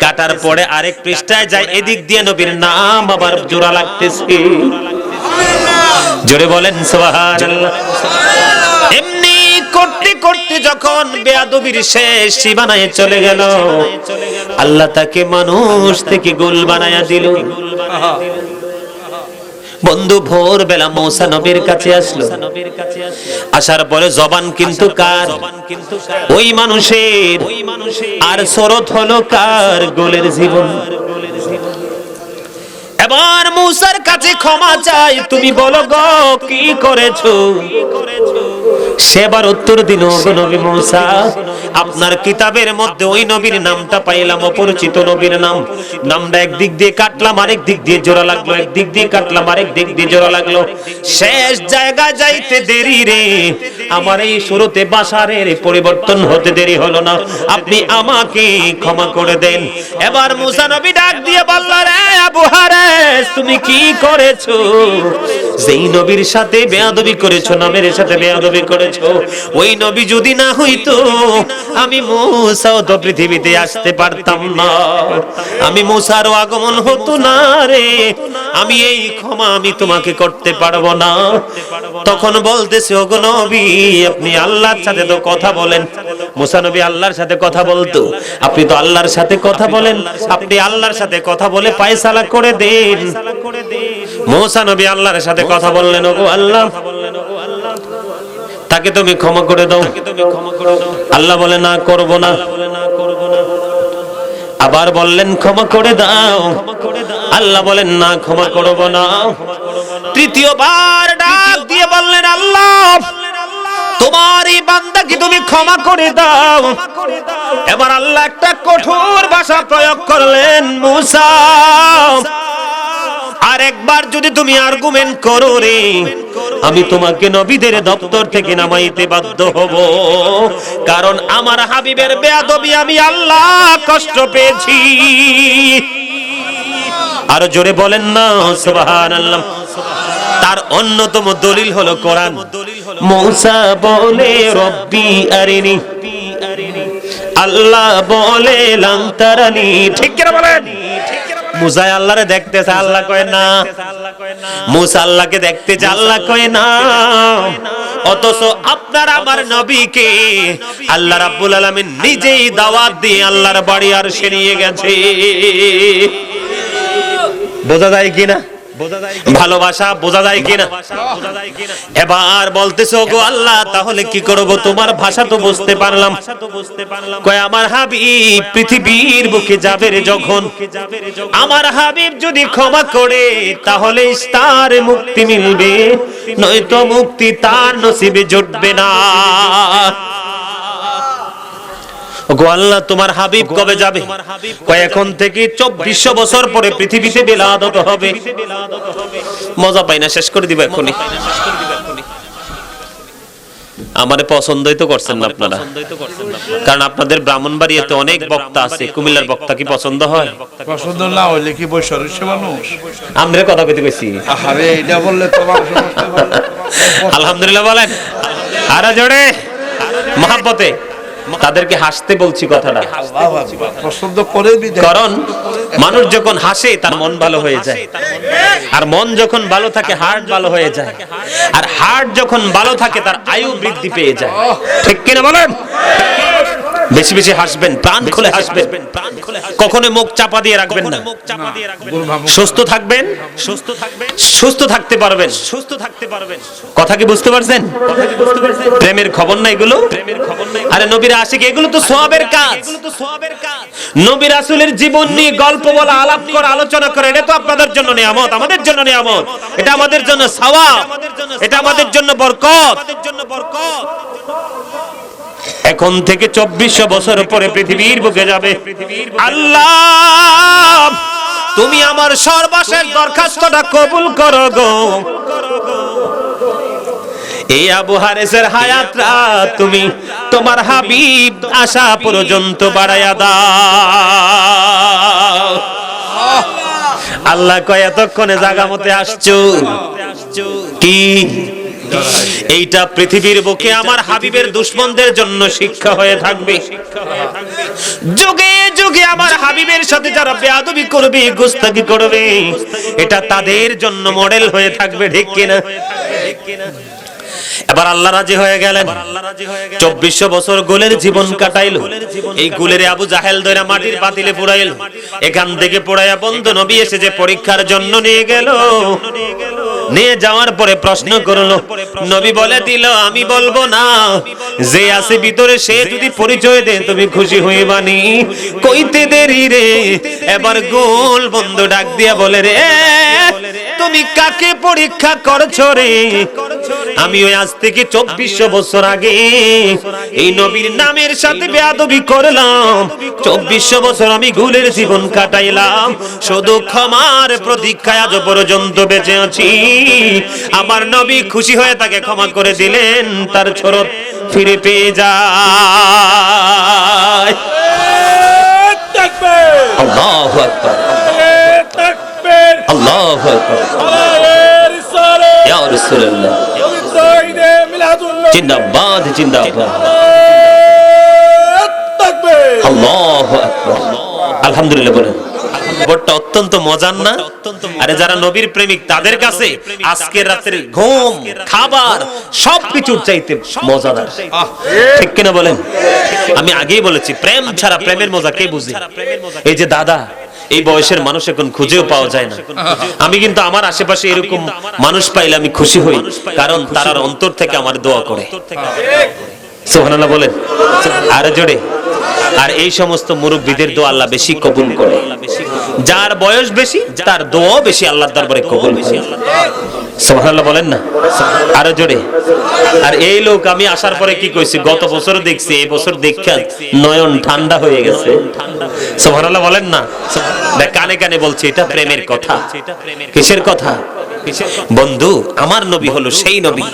কাটার পরে আরেক পৃষ্ঠায় যায়, এদিক দিয়ে নবীর নাম আবার জোড়া লাগতেছে। জোরে বলেন সুবহানাল্লাহ। এমনি করতে করতে যখন বেয়াদবির শেষ সীমানায় চলে গেল, আল্লাহ তাকে মানুষ থেকে গোল বানায়া দিল। বন্ধু ভোরবেলা মূসা নবীর কাছে আসলো, আসার পরে জবান কিন্তু কার? ওই মানুষের। আর শরৎ হলো কার? গোলের জীবন। এবার মূসার কাছে ক্ষমা চাই, তুমি বলো গো কি করেছো? সেবার উত্তর দিল, গো নবী মূসা, আপনার কিতাবের মধ্যে ওই নবীর নামটা পাইলাম, অপরিচিত নবীর নাম। নামটা একদিক দিয়ে কাটলাম, আরেক দিক দিয়ে জোড়া লাগলো, একদিক দিয়ে কাটলাম, আরেক দিক দিয়ে জোড়া লাগলো। শেষ জায়গায় যাইতে দেরি রে, আমার এই শুরুতে বাসারের পরিবর্তন হতে দেরি হলো না, আপনি আমাকে ক্ষমা করে দেন। এবার মূসা নবী ডাক দিয়ে বলল, রে আবু হারেস, তুমি কি করেছো? যেই নবীর সাথে বেয়াদবি করেছো, নামের সাথে বেয়াদবি করেছো, ওই নবী যদি না হইতো আমি মূসাও তো পৃথিবীতে আসতে পারতাম না, আমি মূসারও আগমন হতো না রে, আমি এই ক্ষমা আমি তোমাকে করতে পারবো না। তখন বলতেছে, ওগো নবী, আপনি আল্লাহর সাথে তো কথা বলেন। মূসা নবী আল্লাহর সাথে কথা বলতো, আপনি তো আল্লাহর সাথে কথা বলেন, আপনি আল্লাহর সাথে কথা বলে ফায়সালা করে দেন। মূসা নবী আল্লাহর সাথে কথা বললেন, ওগো আল্লাহ, তাকে তুমি ক্ষমা করে দাও। আল্লাহ বলে, না করব না। আবার বললেন, ক্ষমা করে দাও। আল্লাহ বলেন, না ক্ষমা করব না। তৃতীয়বার ডাক দিয়ে বললেন, আল্লাহ, তোমার এই বান্দাকে তুমি ক্ষমা করে দাও। এবার আল্লাহ একটা কঠোর ভাষা প্রয়োগ করলেন, মূসা, আর একবার যদি তুমি আর্গুমেন্ট করো রে, আমি তোমাকে নবীদের দপ্তর থেকে নামাইতে বাধ্য হব, কারণ আমার হাবিবের বেয়াদবি আমি আল্লাহ কষ্ট পেয়েছি। আরো জোরে বলেন না সুবহানাল্লাহ। তার অন্যতম দলিল হলো কোরআন। মূসা বলে, রব্বি আরিনি, আল্লাহ বলে লাম তারানি। ঠিক কি বলেন? মূসা আল্লাহরে দেখতেছে, আল্লাহ কয় না। মূসা আল্লাহকে দেখতেছে, আল্লাহ কয় না। অথচ আপনার আমার নবীকে আল্লাহ রাব্বুল আলামিন নিজেই দাওয়াত দিয়ে আল্লাহর বাড়ি আর সে নিয়ে গেছে। বোঝা যায় কিনা? ভালোবাসা বোঝা যায় কিনা? এবার বলতেছো, গো আল্লাহ, তাহলে কি করব? তোমার ভাষা তো বুঝতে পারলাম। কয়, আমার হাবিব পৃথিবীর বুকে যাবে রে যখন, আমার হাবিব যদি ক্ষমা করে তাহলে তার মুক্তি মিলবে, নয়তো মুক্তি তার নসিবে জুটবে না। গো আল্লাহ, তোমার হাবিব কবে যাবে? কয়, এখন থেকে 2400 বছর পরে পৃথিবীতে বিলাদত হবে। মজা পাই না, শেষ করে দিব এখনি। আমারে পছন্দই তো করছেন না আপনারা, কারণ আপনাদের ব্রাহ্মণবাড়িয়াতে অনেক বক্তা আছে, কুমিল্লার বক্তা কি পছন্দ হয়? পছন্দ না হইলে কি বৈশরস্য মানুষ? আমরা কথা কইতে কইছি, আরে এটা বললে তো আলহামদুলিল্লাহ বলেন, আরে জোরে মহব্বতে তাদেরকে হাসতে বলছি কথাটা, পছন্দ করে। কারণ মানুষ যখন হাসে তার মন ভালো হয়ে যায়, আর মন যখন ভালো থাকে হার্ট ভালো হয়ে যায়, আর হার্ট যখন ভালো থাকে তার আয়ু বৃদ্ধি পেয়ে যায়। ঠিক কিনা বলেন? বেশি বেশি হাসবেন, প্রাণ খুলে হাসবেন, কখনো মুখ চাপা দিয়ে রাখবেন না। সুস্থ থাকবেন, সুস্থ থাকতে পারবেন, সুস্থ থাকতে পারবেন। কথা কি বুঝতে পারছেন? প্রেমের খবর না এগুলো? আরে নবীর আশিক, এগুলো তো সওয়াবের কাজ। নবী রাসূলের জীবন নিয়ে গল্প বলা, আলাপ করা, আলোচনা করা, এটা তো আপনাদের জন্য নিয়ামত, আমাদের জন্য নিয়ামত, এটা আমাদের জন্য সওয়াব, এটা আমাদের জন্য বরকত। এখন থেকে 2400 বছর পরে পৃথিবীর বুকে যাবে। আল্লাহ, তুমি আমার সর্বশেষ দরখাস্তটা কবুল করো গো। এই আবু হারেসের হায়াতটা তুমি তোমার হাবিব আসা পর্যন্ত বাড়ায়া দাও। আল্লাহ কয়, এতক্ষণে জাগা মতে আসছো কি? এইটা পৃথিবীর বুকে আমার হাবিবের দুশমনদের জন্য শিক্ষা হয়ে থাকবে। যুগে যুগে আমার হাবিবের সাথে যারা বেয়াদবি করবে, গোস্তাকি করবে, এটা তাদের জন্য মডেল হয়ে থাকবে। ঠিক কিনা? এবার আল্লাহ রাজি হয়ে গেলেন। 2400 বছর গোলের জীবন কাটাইল। এই গোলের আবু জাহেল দইরা মাটির পাতিলে পুরাইল। এখান থেকে পুরাইয়া বন্ধু নবী এসে যে পরীক্ষার জন্য নিয়ে গেল, নিয়ে যাওয়ার পরে প্রশ্ন করলো, নবী বলে দিল আমি বলবো না, যে আছে ভিতরে সে যদি পরিচয় দেয় তুমি খুশি হইবানি। কইতে দেরি রে, এবার গোল বন্ধু ডাক দিয়া বলে রে তুমি কাকে পরীক্ষা করছো রে? আমি ওই আজ থেকে 2400 বছর আগে এই নবীর নামের সাথে বেয়াদবি করলাম। 2400 বছর আমি গোলের জীবন কাটাইলাম, শুধু ক্ষমার প্রতীক্ষায় আজ পর্যন্ত বেঁচে আছি। আমার নবী খুশি হয়ে তাকে ক্ষমা করে দিলেন, তার ছরত ফিরে পেয়ে যায়। আল্লাহু আকবার, আল্লাহু আকবার, ইয়া রাসূলুল্লাহ, জিন্দাবাদ জিন্দাবাদ, আল্লাহু আকবার। আলহামদুলিল্লাহ বলেন। বড়টা অত্যন্ত মজার না? আরে যারা নবীর প্রেমিক তাদের কাছে আজকের রাতের ঘুম, খাবার সবকিছুর চাইতে মজাদার, ঠিক কিনা বলেন? আমি আগেই বলেছি প্রেম ছাড়া প্রেমের মজা কে বুঝে? এই যে দাদা, এই বয়সের মানুষ এখন খুঁজেও পাওয়া যায় না। আমি কিন্তু আমার আশেপাশে এরকম মানুষ পাইলে আমি খুশি হই, কারণ তারা অন্তর থেকে আমার দোয়া করে। সুবহানাল্লাহ বলেন আরে জোরে। আর এই সমস্ত মুরব্বিদের দোয়া আল্লাহ বেশি কবুল করে। যার বয়স বেশি তার দোয়া বেশি আল্লাহর দরবারে কবুল হয়। সুবহানাল্লাহ বলেন না আরে জোরে। আর এই লোক আমি আসার পরে কি কইছি, গত বছর দেখছি, এই বছর দেখা নয়ন ঠান্ডা হয়ে গেছে। সুবহানাল্লাহ বলেন না। কানে কানে বলছি এটা প্রেমের কথা। কিসের কথা? বন্ধু আমার নবী হলো সেই নবী,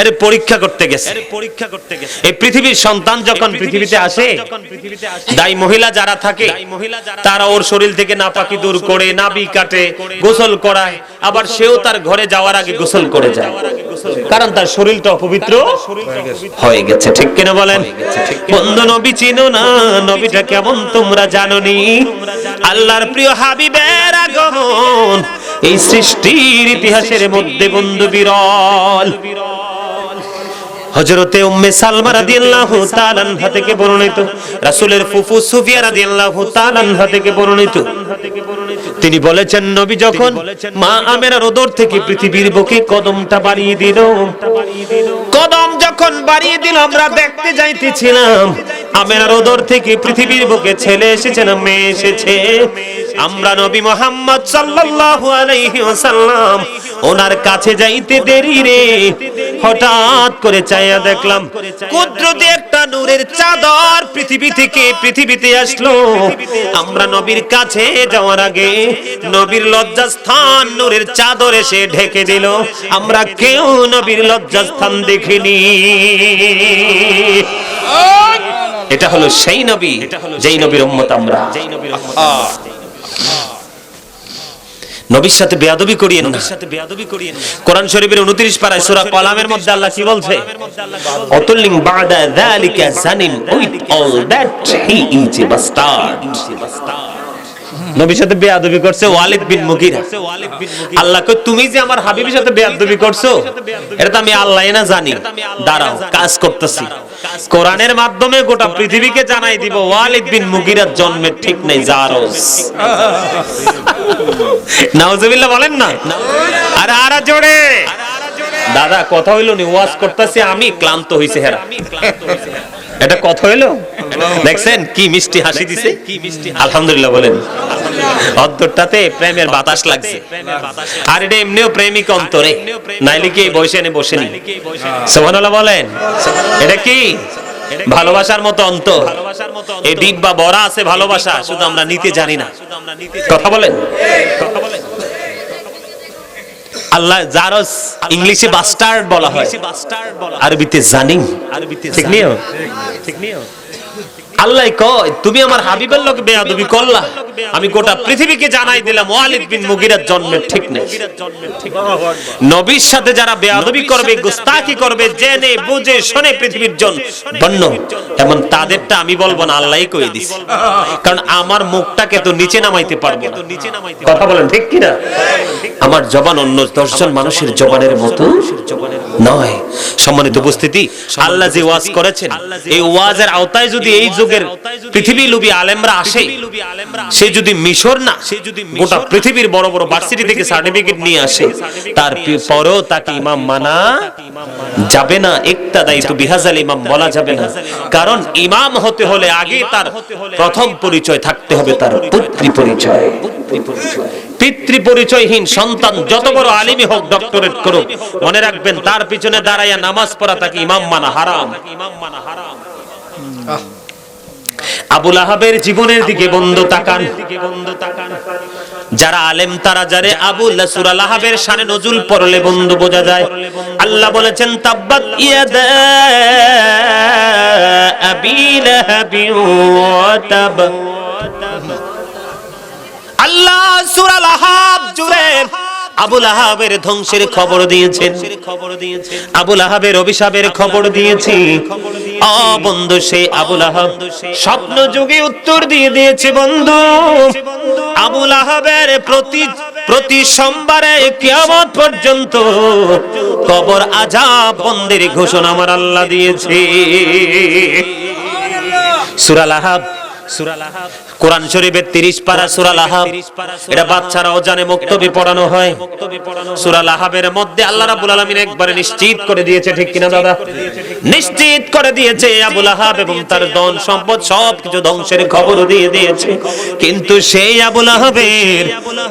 এর পরীক্ষা করতে গেছে। এই পৃথিবীর সন্তান যখন পৃথিবীতে আসে, দাই মহিলা যারা থাকে তারা ওর শরীর থেকে নাপাকি দূর করে, নাভি কাটে, গোসল করায়, আবার সেও তার ঘরে যাওয়ার আগে গোসল করে যায়, কারণ তার শরীরটা অপবিত্র হয়ে গেছে, ঠিক কিনা বলেন? বন্ধু নবী চিনো না, নবীটা কেমন তোমরা জানোনি? আল্লাহর প্রিয় হাবিবের আগমন এই সৃষ্টির ইতিহাসের মধ্যে বন্ধু বিরল। হযরতে উম্মে সালমা রাদিয়াল্লাহু তাআলা আনহা থেকে বর্ণিত, রাসূলের ফুফু সুফিয়া রাদিয়াল্লাহু তাআলা আনহা থেকে বর্ণিত, তিনি বলেছেন নবী যখন মা আমেনার উদর থেকে পৃথিবীর বুকে কদমটা বাড়িয়ে দিল, কদম যখন বাড়িয়ে দিল আমরা দেখতে যাইতেছিলাম আমেনার উদর থেকে পৃথিবীর বুকে ছেলে এসেছে না মেয়ে এসেছে। আমরা নবী মুহাম্মদ সাল্লাল্লাহু আলাইহি ওয়াসাল্লাম ওনার কাছে যাইতে দেরি রে, হঠাৎ করে চাইয়া দেখলাম কুদরতি একটা নূরের চাদর পৃথিবী থেকে পৃথিবীতে আসলো। আমরা নবীর কাছে যাওয়ার আগে নবীর লজ্জাস্থান নূরের চাদর এসে ঢেকে দিল, আমরা কেউ নবীর লজ্জাস্থান দেখিনি। এটা হলো সেই নবী যেই নবীর উম্মত আমরা। নবীর সাথে বেয়াদবি করিয়েন না। কোরআন শরীফের 29 পারায় সূরা কলামের মধ্যে আল্লাহ কি বলছে? অতুল্লিং বাদা যালিকা জানিম with all that he is a bastard. নবীর সাথে বেয়াদবি করছে ওয়ালিদ বিন মুগীরা। আল্লাহ কই তুমি যে আমার হাবিবের সাথে বেয়াদবি করছো এটা তো আমি আল্লাহই না জানি, দাঁড়াও কাজ করতেছি। কোরআনের মাধ্যমে গোটা পৃথিবীকে জানাই দিব ওয়ালিদ বিন মুগীরার জন্মের ঠিক নাই জারজ। নাউজুবিল্লাহ বলেন না। আরে আরে জোরে দাদা কথা হইলো নি, ওয়াজ করতেছি আমি, ক্লান্ত হইছে হেরা। এটা কথা হইলো? দেখছেন কি মিষ্টি হাসি দিছে। আলহামদুলিল্লাহ বলেন। অন্তরটাতে প্রেমের বাতাস লাগছে। আর এটা এমনিও প্রেমিক অন্তরে, নাইলে কি এই বসে এনে বসেনি। সুবহানাল্লাহ বলেন। এটা কি ভালোবাসার মতো অন্তর, এই ডিব্বা ভরা আছে ভালোবাসা, শুধু আমরা নিতে জানি না। কথা বলেন। আল্লাহ জারজ ইংলিশে বাস্টার্ড বলা হয়, আরবিতে জানিম, ঠিক নিও। আল্লাহ কয় তুমি আমার হাবিবের লোক বেয়াদবি করলা, আমি গোটা পৃথিবীকে জানাই দিলাম ওয়ালিদ বিন মুগিরার জন্মের ঠিক নেই। নবীর সাথে যারা বেয়াদবি করবে, গুস্তাখি করবে, জেনে বুঝে শুনে পৃথিবীর জন বন্য, এমন তাদেরটা আমি বলবো না, আল্লাহই কই দিছে। কারণ আমার মুখটাকে তো নিচে নামাইতে পারবো না। কথা বলেন ঠিক কি না? আমার জবান অন্য 10 জন মানুষের জবানের মতো নয়। সম্মানিত উপস্থিতি, আল্লাহ যে ওয়াজ করেছেন, এই ওয়াজের আওতায় যদি এই যুগের পৃথিবী লুবি আলেমরা আসে, সে যদি মিশর না গোটা পৃথিবীর বড় বড় ভার্সিটি থেকে সার্টিফিকেট নিয়ে আসে, তার পরেও তাকে ইমাম মানা যাবে না, ইক্তাদাইতু বিহাজাল ইমাম বলা যাবে না। কারণ ইমাম হতে হলে আগে তার প্রথম পরিচয় থাকতে হবে তার পিতৃ পরিচয়। পিতৃ পরিচয়হীন সন্তান যত বড় আলিমই হোক, ডক্টরেট করুক, মনে রাখবেন তার পিছনে দাঁড়াইয়া নামাজ পড়া তাকে ইমাম মানা হারাম। আবু লাহাবের জীবনের দিকে বন্ধু তাকান। যারা আলেম তারা জানে আবু সূরা লাহাবের শানে নজুল পড়লে বন্ধু বোঝা যায়। আল্লাহ বলেছেন তাব্বাত ইয়াদা আবি লাহাবি ওয়া তাব। আল্লাহ সূরা লাহাব জুড়ে আবু লাহাবের ধ্বংসের খবর দিয়েছেন, আবু লাহাবের অভিশাপের খবর দিয়েছি। বন্ধু সেই আবু লাহাব স্বপ্ন যুগে উত্তর দিয়ে দিয়েছে বন্ধু। আবু লাহাবের প্রতি সোমবারে কিয়ামত পর্যন্ত কবর আযাব বন্দের ঘোষণা আমার আল্লাহ দিয়েছে। সূরা লাহাব, কোরআন শরীফের 30 পারা সূরা লাহাব। এটা বাচ্চারাও জানে, মুক্তবি পড়ানো হয়। সূরা লাহাবের মধ্যে আল্লাহ রাব্বুল আলামিন একবারে নিশ্চিত করে দিয়েছে, ঠিক কিনা দাদা? নিশ্চিত করে দিয়েছে আবু লাহাব এবং তার ধন সম্পদ সবকিছু ধ্বংসের খবর দিয়ে দিয়েছে। কিন্তু সেই আবু লাহাবের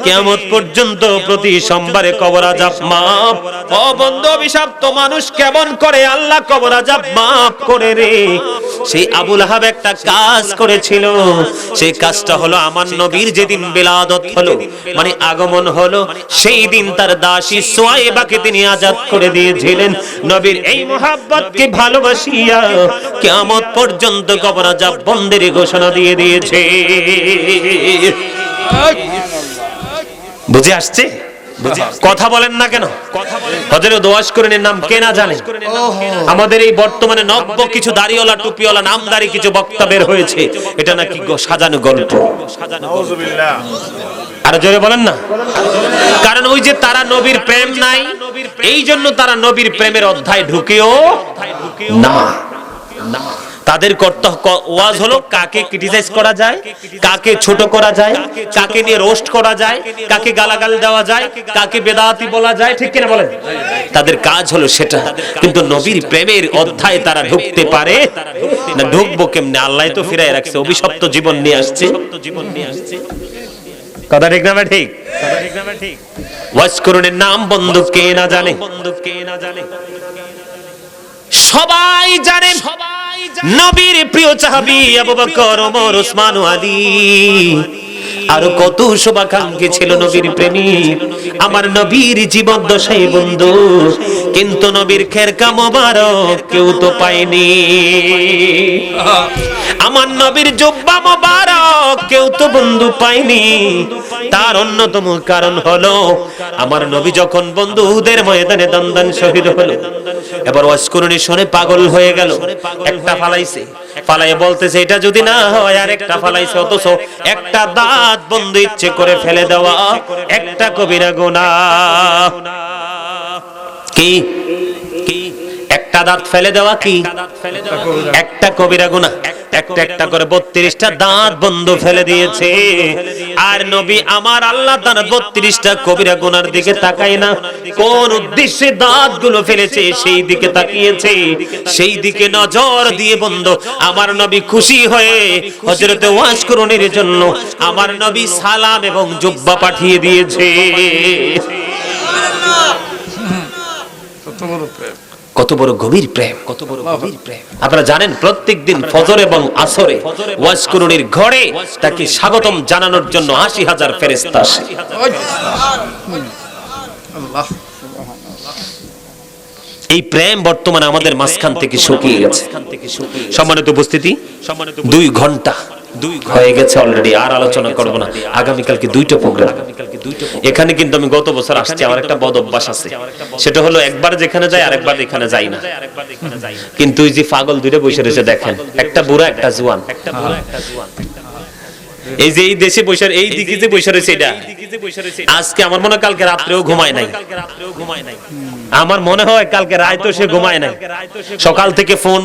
কিয়ামত পর্যন্ত প্রতি সোমবারে কবর আযাব মাফ। ও বন্ধু, অভিশপ্ত মানুষ কেমন করে আল্লাহ কবর আযাব মাফ করে রে। সেই আবু লাহাব একটা কাজ করেছিল, সেই কাজটা হলো আমার নবীর যেদিন বিলাদত হলো, মানে আগমন হলো, সেই দিন তার দাসী সুয়াইবাকে তিনি আজাদ করে দিয়েছিলেন। নবীর এই মুহাব্বতকে ভালোবাসিয়া কিয়ামত পর্যন্ত কবর আযাব বন্ধের ঘোষণা দিয়ে দিয়েছে। বুঝে আসছে? কথা বলেন না কেন? হযরত ওয়াশকুরনের নাম কে না জানে? আমাদের এই বর্তমানে নব্য কিছু দাড়িওয়ালা টুপিওয়ালা নামদারি কিছু বক্তা বের হয়েছে, এটা নাকি সাজানো গল্প। নাউযুবিল্লাহ। আর জোরে বলেন না। কারণ ওই যে তারা নবীর প্রেম নাই, এই জন্য তারা নবীর প্রেমের অধ্যায় ঢুকেও না। তাদের ওয়াজ হলো কাকে ক্রিটিসাইজ করা যায়, কাকে ছোট করা যায়, কাকে নিয়ে রোস্ট করা যায়, কাকে গালাগাল দেওয়া যায়, কাকে বেদাতি বলা যায়, ঠিক কিনা বলেন? তাদের কাজ হলো সেটা। কিন্তু নবীর প্রেমের অধ্যায় তারা ঢুকতে পারে না। ঢুকবো কেমনে? আল্লাহ তো ফিরায় রাখছে, অভিশপ্ত জীবন নিয়ে আসছে। কথা ঠিক না ঠিক? ওয়াশকুরনের নাম বন্ধু কে না জানে? সবাই জানে। নবীর প্রিয় সাহাবী আবু বকর, ওমর, ওসমান, আলী, আর কত শুভাকাঙ্ক্ষী ছিল নবীর প্রেমিক। আমার নবীর জীবদ্দশায় বন্ধু, কিন্তু নবীর খেরকা মোবারক কেউ তো পায়নি। আমার নবীর জুব্বা মোবারক কেউ তো বন্ধু পায়নি। তার অন্যতম কারণ হলো আমার নবী যখন বন্ধু উহুদের ময়দানে দন্দন শহীদ হলো, এবার ওয়াশকুরনি শুনে পাগল হয়ে গেল। একটা ফালাইছে, ফালাইয়ে বলতেছে এটা যদি না হয় আর একটা ফালাইছে, অথচ একটা দাঁত বন্ধু ইচ্ছে করে ফেলে দেওয়া একটা কবিরা গুনাহ। কি একটা দাঁত ফেলে দেওয়া কি একটা কবিরা গুনাহ। একটা করে 32টা দাঁত বন্ধু ফেলে দিয়েছে। আর নবী আমার আল্লাহ তার 32টা কবিরা গুনার দিকে তাকায় না, কোন উদ্দেশ্যে দাঁতগুলো ফেলেছে সেই দিকে তাকিয়েছে। সেই দিকে নজর দিয়ে বন্ধু আমার নবী খুশি হয়ে হযরত ওয়াশকুরনির জন্য আমার নবী সালাম এবং জুব্বা পাঠিয়ে দিয়েছে। কত বড় গভীর প্রেম, কত বড় গভীর প্রেম। আপনারা জানেন প্রত্যেকদিন ফজর এবং আসরে ওয়াশকুরনির ঘরে তাকে স্বাগতম জানানোর জন্য 80,000 ফেরেশতা আসে। এই প্রেম বর্তমানে আমাদের মাঝখান থেকে শুকিয়ে গেছে। সম্মানিত উপস্থিতি, 2 ঘন্টা হয়ে গেছে অলরেডি, আর আলোচনা করব না। আগামীকালকে 2টা প্রোগ্রাম। এখানে কিন্তু আমি গত বছর আসছি, আমার একটা বদ অভ্যাস আছে, সেটা হলো একবার যেখানে যাই আরেকবার এখানে যাই না। কিন্তু ওই যে পাগল দুইটা বসে রয়েছে দেখেন, একটা বুড়া একটা জোয়ান। এই যে এই দেশে বসে এই দিকে যে বসে রয়েছে, এটা আজকে আমার মনে হয় কালকে রাত্রেও ঘুমায় নাই। আমার মনে হয় কালকে রাতেও সে ঘুমায় নাই। সকাল থেকে ফোন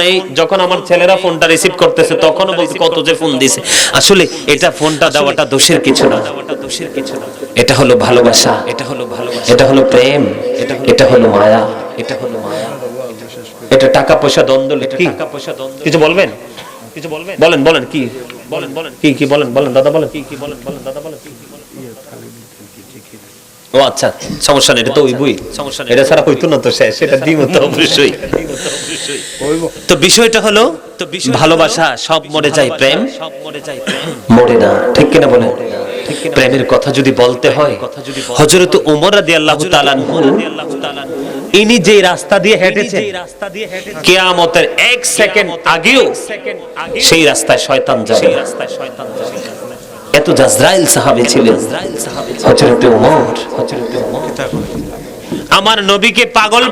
এই যখন আমার ছেলেরা ফোনটা রিসিভ করতেছে তখনও বলতে কত যে ফোন দিছে। আসলে এটা ফোনটা দেওয়াটা দোষের কিছু না, এটা হলো ভালোবাসা, এটা হলো প্রেম, এটা হলো মায়া, এটা টাকা পয়সা দ্বন্দ্ব। কি কিছু বলবেন? বলেন কি বলেন দাদা, বলেন দাদা, বলেন। ও আচ্ছা, সমস্যা নেই, এটা তো ওই বই, এটা ছাড়া হইতো না তো শেষ, সেটা দিই মতো অবশ্যই। তো বিষয়টা হলো ভালোবাসা সব মরে যায়, প্রেম মরে না, ঠিক কিনা বলেন? প্রেমের কথা যদি বলতে হয়, হযরত ওমর রাদিয়াল্লাহু তাআলা ইনি যে রাস্তা দিয়ে হেঁটেছেন, কিয়ামতের 1 সেকেন্ড আগেও সেই রাস্তায় শয়তান যাবে। এত জাজরাইল সাহাবী ছিলেন হযরত ওমর। আমার নবীকে পাগল